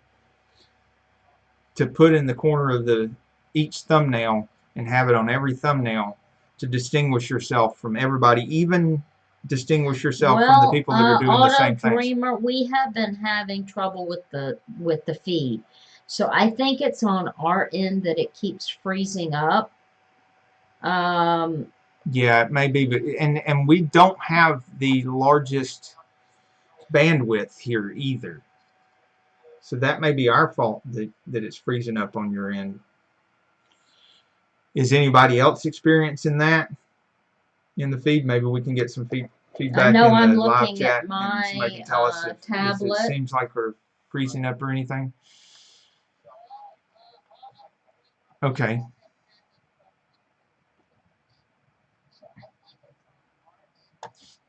to put in the corner of each thumbnail and have it on every thumbnail to distinguish yourself from everybody, even distinguish yourself from the people that are doing the same things. Dreamer, we have been having trouble with the feed. So I think it's on our end that it keeps freezing up. Yeah, it may be, but and we don't have the largest bandwidth here either. So that may be our fault that it's freezing up on your end. Is anybody else experiencing that in the feed? Maybe we can get some feedback in the live chat, and somebody can tell us if it seems like we're freezing up or anything. Okay.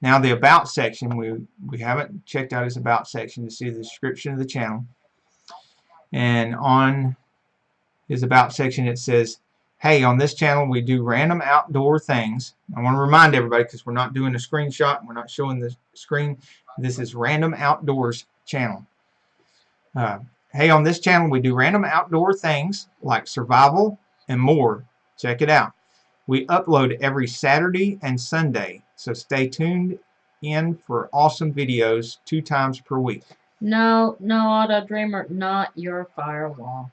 Now the About section, we haven't checked out his About section to see the description of the channel. And on his About section it says, hey, on this channel we do random outdoor things. I want to remind everybody, because we're not doing a screenshot, we're not showing the screen. This is Random Outdoors channel. Hey, on this channel we do random outdoor things like survival and more. Check it out. We upload every Saturday and Sunday, so stay tuned in for awesome videos 2 times per week. No, Auto Dreamer, not your firewall.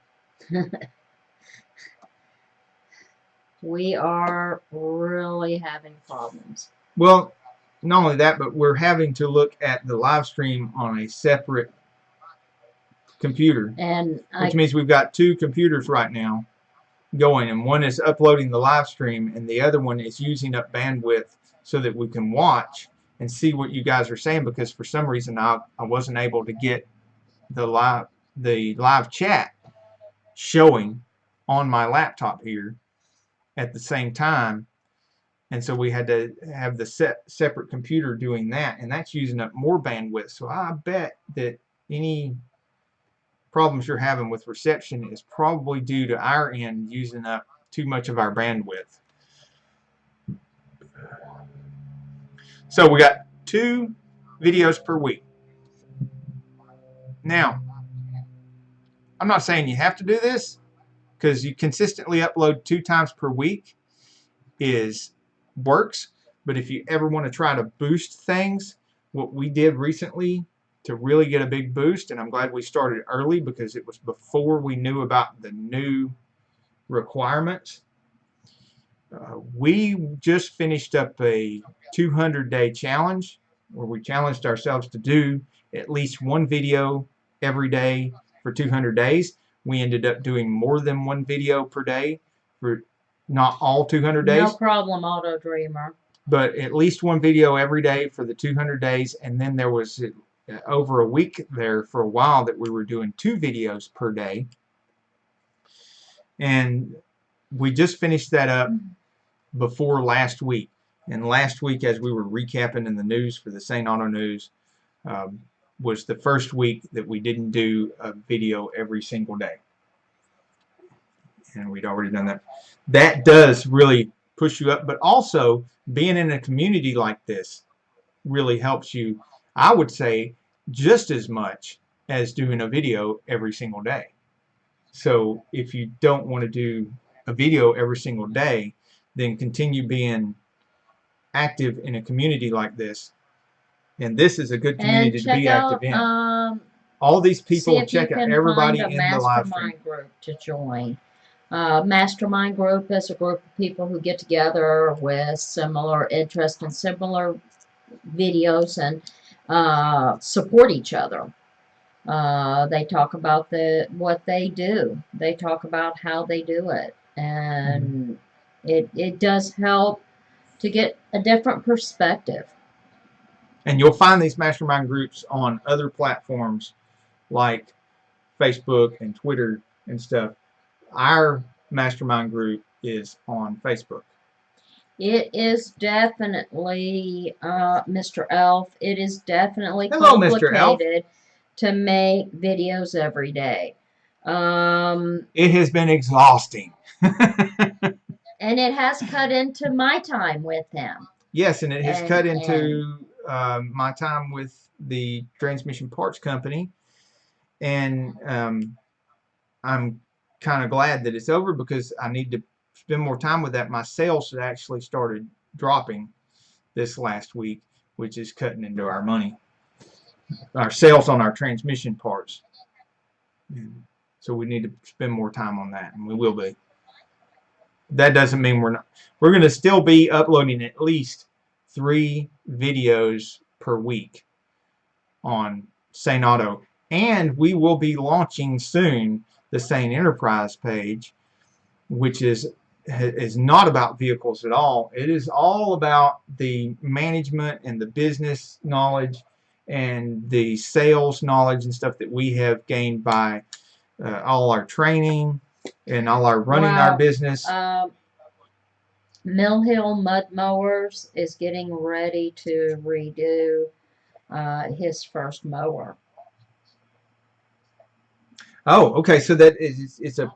We are really having problems. Well, not only that, but we're having to look at the live stream on a separate computer, And which means we've got 2 computers right now going, and one is uploading the live stream and the other one is using up bandwidth so that we can watch and see what you guys are saying, because for some reason I wasn't able to get the live chat showing on my laptop here at the same time, and so we had to have the separate computer doing that, and that's using up more bandwidth. So I bet that any problems you're having with reception is probably due to our end using up too much of our bandwidth. So we got 2 videos per week. Now, I'm not saying you have to do this, because you consistently upload 2 times per week works, but if you ever want to try to boost things, what we did recently to really get a big boost, and I'm glad we started early because it was before we knew about the new requirements. We just finished up a 200-day challenge where we challenged ourselves to do at least 1 video every day for 200 days. We ended up doing more than 1 video per day for not all 200 days. No problem, Auto Dreamer. But at least 1 video every day for the 200 days, and then there was over a week there for a while that we were doing 2 videos per day. And we just finished that up before last week. And last week, as we were recapping in the news for the Sane Auto News, was the first week that we didn't do a video every single day. And we'd already done that. That does really push you up, but also being in a community like this really helps you, I would say, just as much as doing a video every single day. So if you don't want to do a video every single day, then continue being active in a community like this. And this is a good community to be active in. All these people, check out everybody in the live stream. Mastermind group to join. Mastermind group is a group of people who get together with similar interests and similar videos and support each other. They talk about what they do. They talk about how they do it, and it does help to get a different perspective. And you'll find these mastermind groups on other platforms like Facebook and Twitter and stuff. Our mastermind group is on Facebook. It is definitely, Mr. Elf, it is definitely Hello, Mr. Elf. complicated to make videos every day. It has been exhausting. And it has cut into my time with him. Yes, and it has cut into my time with the transmission parts company. And I'm kind of glad that it's over, because I need to spend more time with that. My sales had actually started dropping this last week, which is cutting into our money, our sales on our transmission parts. And so we need to spend more time on that, and we will be. That doesn't mean we're not. We're going to still be uploading at least 3 videos per week on Sane Auto, and we will be launching soon the Sane Enterprise page, which is not about vehicles at all. It is all about the management and the business knowledge and the sales knowledge and stuff that we have gained by all our training and all our running our business. Mill Hill Mud Mowers is getting ready to redo his first mower. Oh, okay. So that is it's a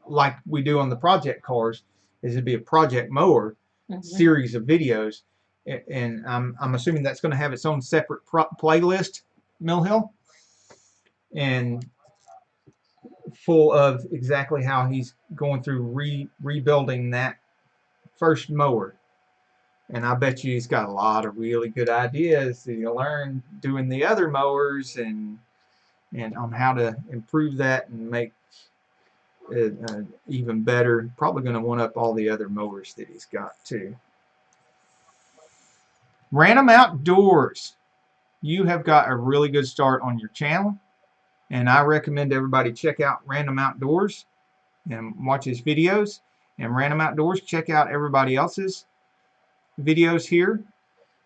like we do on the project cars. Is it'd be a project mower series of videos, and I'm assuming that's going to have its own separate playlist, Mill Hill, and full of exactly how he's going through rebuilding that first mower. And I bet you he's got a lot of really good ideas that you'll learn doing the other mowers and on how to improve that and make it even better. Probably going to one up all the other mowers that he's got too. Random Outdoors. You have got a really good start on your channel, and I recommend everybody check out Random Outdoors and watch his videos. And Random Outdoors, check out everybody else's videos here.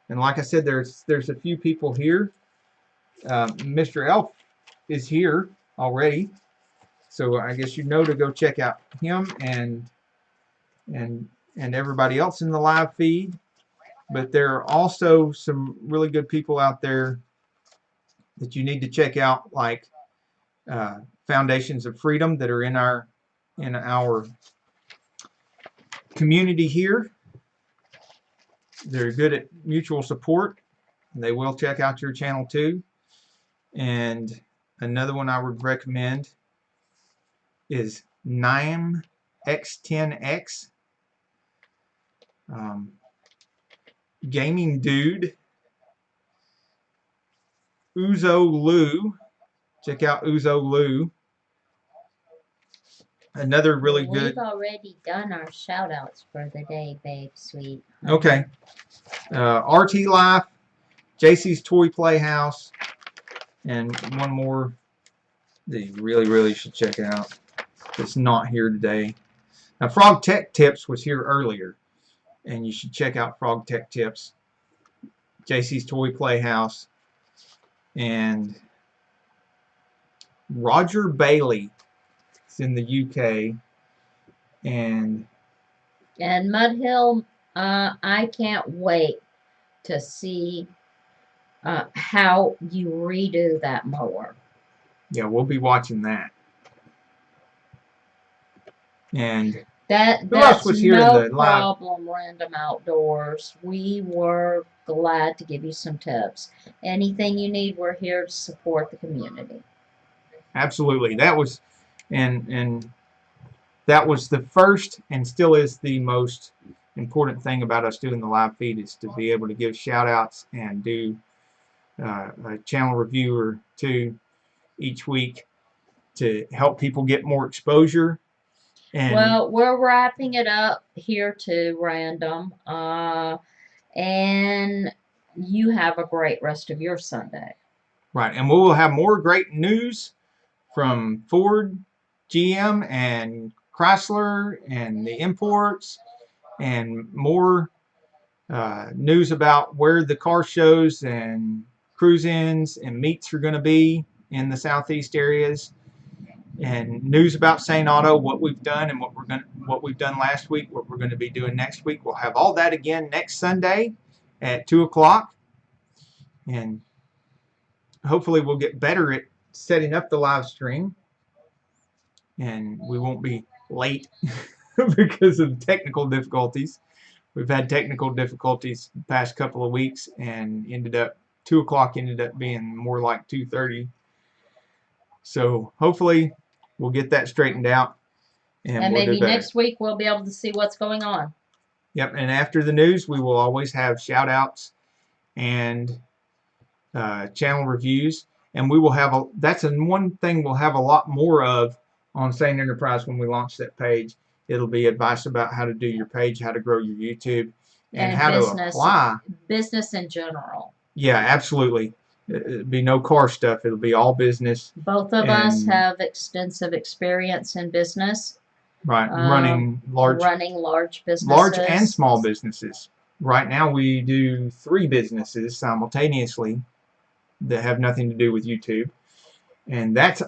And like I said, there's a few people here. Mr. Elf is here already, so I guess you know to go check out him and everybody else in the live feed. But there are also some really good people out there that you need to check out, like Foundations of Freedom, that are in our community here. They're good at mutual support. They will check out your channel too. And another one I would recommend is IamX10X. Gaming Dude. Uzo Lou. Check out Uzo Lou. Another really good. We've already done our shout outs for the day, babe, sweet. Okay. RT Life, JC's Toy Playhouse, and one more that you really should check out. It's not here today. Now, Frog Tech Tips was here earlier, and you should check out Frog Tech Tips, JC's Toy Playhouse, and Roger Bailey. It's in the UK, and Mud Hill, I can't wait to see how you redo that mower. yeah, we'll be watching that. And That's no problem, Random Outdoors. We were glad to give you some tips. Anything you need, we're here to support the community. Absolutely. That was and that was the first and still is the most important thing about us doing the live feed, is to be able to give shout outs and do a channel review or two each week to help people get more exposure. And well, we're wrapping it up here too, Random. And you have a great rest of your Sunday. right, and we will have more great news from Ford, GM, and Chrysler, and the imports, and more news about where the car shows and cruise-ins and meets are going to be in the southeast areas, and news about Saneauto, what we've done and what we've done last week, what we're going to be doing next week. We'll have all that again next Sunday at 2 o'clock, and hopefully we'll get better at setting up the live stream, and we won't be late because of technical difficulties. We've had technical difficulties the past couple of weeks, and 2 o'clock ended up being more like 2:30. So hopefully we'll get that straightened out, and we'll maybe do better. next week we'll be able to see what's going on. Yep, and after the news, we will always have shout outs and channel reviews, and we will have that's one thing we'll have a lot more of on Sane Enterprise when we launch that page. It'll be advice about how to do your page, how to grow your YouTube, and how to apply business in general. Yeah, absolutely. It'll be no car stuff. It'll be all business. Both of us have extensive experience in business. Right, running large businesses. Large and small businesses. Right now we do 3 businesses simultaneously that have nothing to do with YouTube. And that's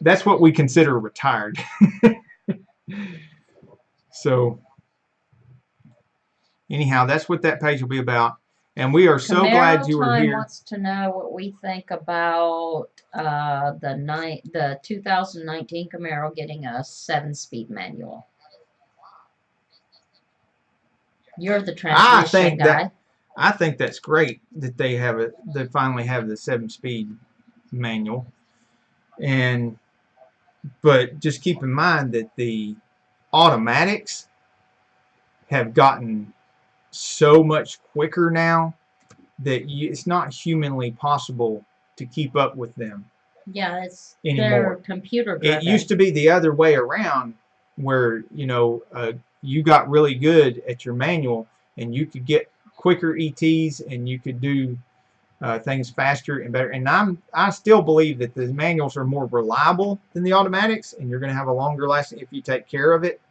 that's what we consider retired. So anyhow, that's what that page will be about. And we are so glad you were Camaro Time here. wants to know what we think about the 2019 Camaro getting a 7-speed manual. You're the transmission guy. I think that's great that they finally have the 7-speed manual. But just keep in mind that the automatics have gotten so much quicker now that it's not humanly possible to keep up with them. Yeah, anymore. They're computer driven. It used to be the other way around, where you got really good at your manual and you could get quicker ETs and you could do things faster and better. And I still believe that the manuals are more reliable than the automatics, and you're going to have a longer lasting if you take care of it.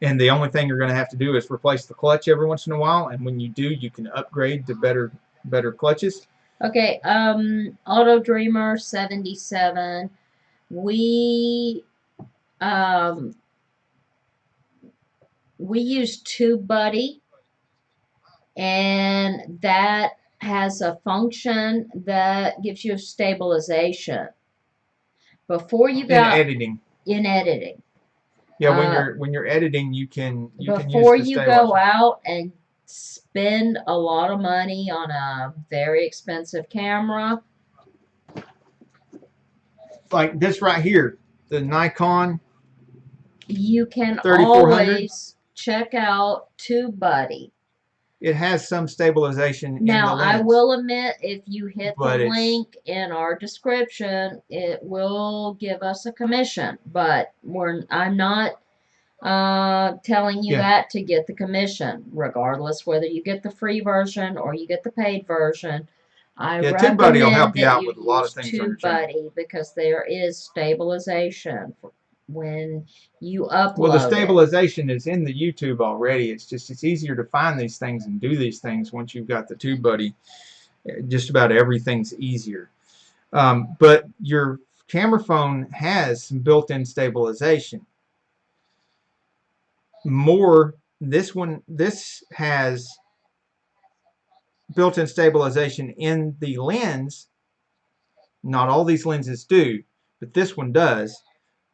And the only thing you're going to have to do is replace the clutch every once in a while, and when you do, you can upgrade to better clutches. Okay, Auto Dreamer 77. We use TubeBuddy, and that has a function that gives you stabilization. Before you got in editing. Yeah, when you're editing, you can before use the you go out and spend a lot of money on a very expensive camera. Like this right here, the Nikon. You can 3400. always check out TubeBuddy. It has some stabilization Now, in the lens. I will admit, if you hit But the link in our description, it will give us a commission. But I'm not telling you that to get the commission, regardless whether you get the free version or you get the paid version. I recommend TubeBuddy will help you that out you with a lot of use things on your channel. TubeBuddy, because there is stabilization when you upload Well, the it. stabilization is in the YouTube already. It's easier to find these things and do these things once you've got the TubeBuddy. Just about everything's easier. But your camera phone has some built-in stabilization. This has built-in stabilization in the lens. Not all these lenses do, but this one does.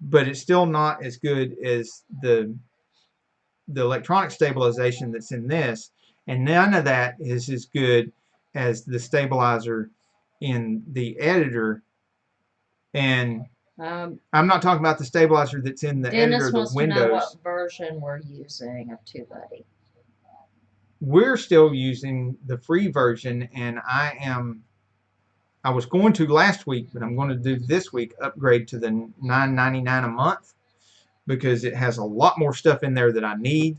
But it's still not as good as the electronic stabilization that's in this, and none of that is as good as the stabilizer in the editor. And I'm not talking about the stabilizer that's in the editor, the Dennis wants Windows. to know what version we're using of TubeBuddy. We're still using the free version, and I was going to last week, but I'm going to do this week, upgrade to the $9.99 a month, because it has a lot more stuff in there that I need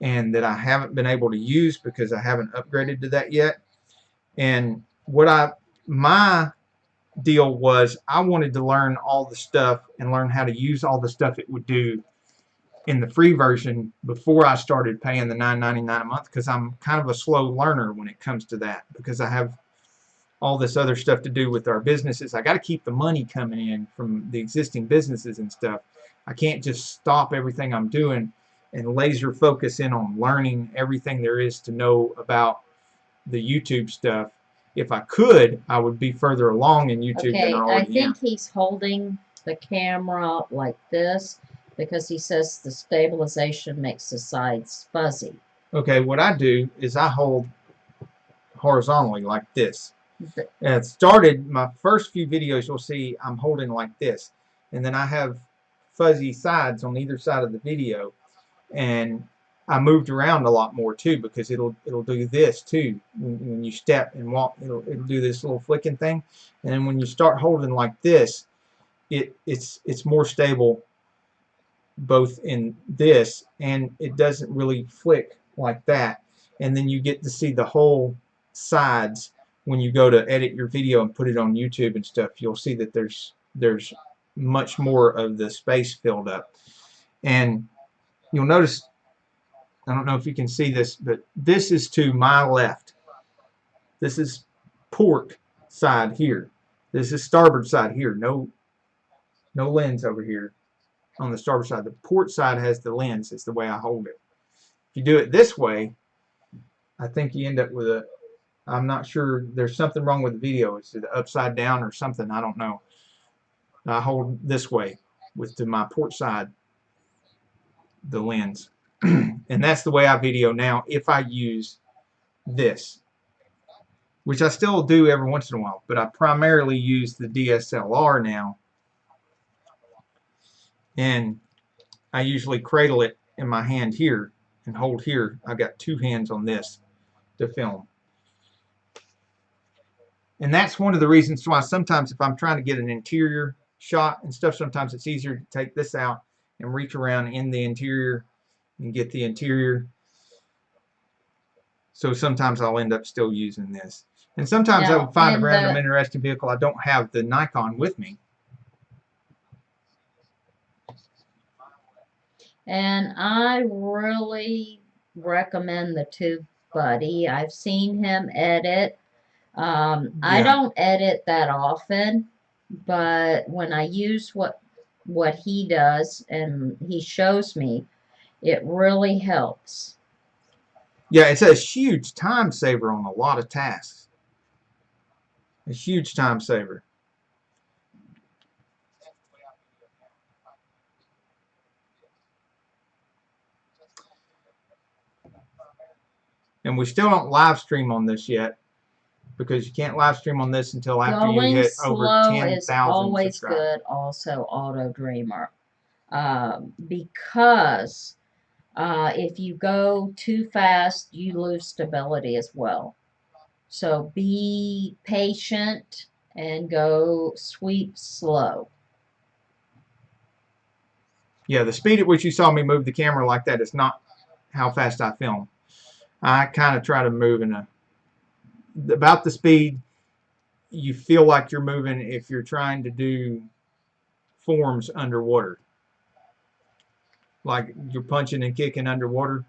and that I haven't been able to use because I haven't upgraded to that yet. And my deal was, I wanted to learn all the stuff and learn how to use all the stuff it would do in the free version before I started paying the $9.99 a month, because I'm kind of a slow learner when it comes to that, because I have all this other stuff to do with our businesses. I got to keep the money coming in from the existing businesses and stuff. I can't just stop everything I'm doing and laser focus in on learning everything there is to know about the YouTube stuff. If I could, I would be further along in YouTube than I already am. I think he's holding the camera like this because he says the stabilization makes the sides fuzzy. Okay, what I do is I hold horizontally like this. And it started, my first few videos, you'll see I'm holding like this. And then I have fuzzy sides on either side of the video. And I moved around a lot more too, because it'll do this too. When you step and walk, it'll do this little flicking thing. And then when you start holding like this, it's more stable both in this, and it doesn't really flick like that. And then you get to see the whole sides when you go to edit your video and put it on YouTube and stuff. You'll see that there's much more of the space filled up. And you'll notice, I don't know if you can see this, but this is to my left. This is port side here. This is starboard side here. No lens over here. on the starboard side. The port side has the lens. It's the way I hold it. If you do it this way, I think you end up with a, I'm not sure, there's something wrong with the video. It's upside down or something, I don't know. I hold this way with my port side, the lens. And that's the way I video now if I use this, which I still do every once in a while, but I primarily use the DSLR now, and I usually cradle it in my hand here and hold here. I've got two hands on this to film. And that's one of the reasons why sometimes if I'm trying to get an interior shot and stuff, sometimes it's easier to take this out and reach around in the interior and get the interior. So sometimes I'll end up still using this. And sometimes Now, I'll find a in random the- interesting vehicle. I don't have the Nikon with me. And I really recommend the Tube Buddy. I've seen him edit. I Yeah. don't edit that often, but when I use what he does and he shows me, it really helps. Yeah, it's a huge time saver on a lot of tasks. A huge time saver. And we still don't live stream on this yet, because you can't live stream on this until after you Going hit over slow 10,000 is always subscribers. good, also Auto Dreamer, because if you go too fast, you lose stability as well. So be patient and go sweep slow. Yeah, the speed at which you saw me move the camera like that is not how fast I film. I kind of try to move in about the speed you feel like you're moving if you're trying to do forms underwater. Like you're punching and kicking underwater.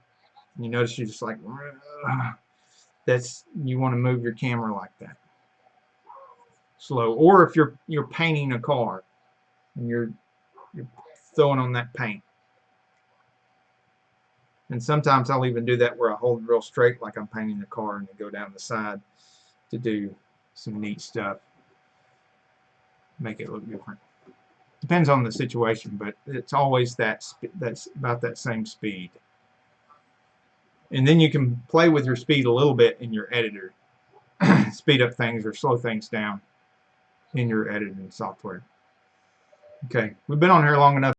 You notice you're just like, that's, you want to move your camera like that. Slow. Or if you're painting a car and you're throwing on that paint. And sometimes I'll even do that where I hold it real straight like I'm painting the car and go down the side to do some neat stuff. Make it look different. Depends on the situation, but it's always that's about that same speed. And then you can play with your speed a little bit in your editor. Speed up things or slow things down in your editing software. Okay, we've been on here long enough.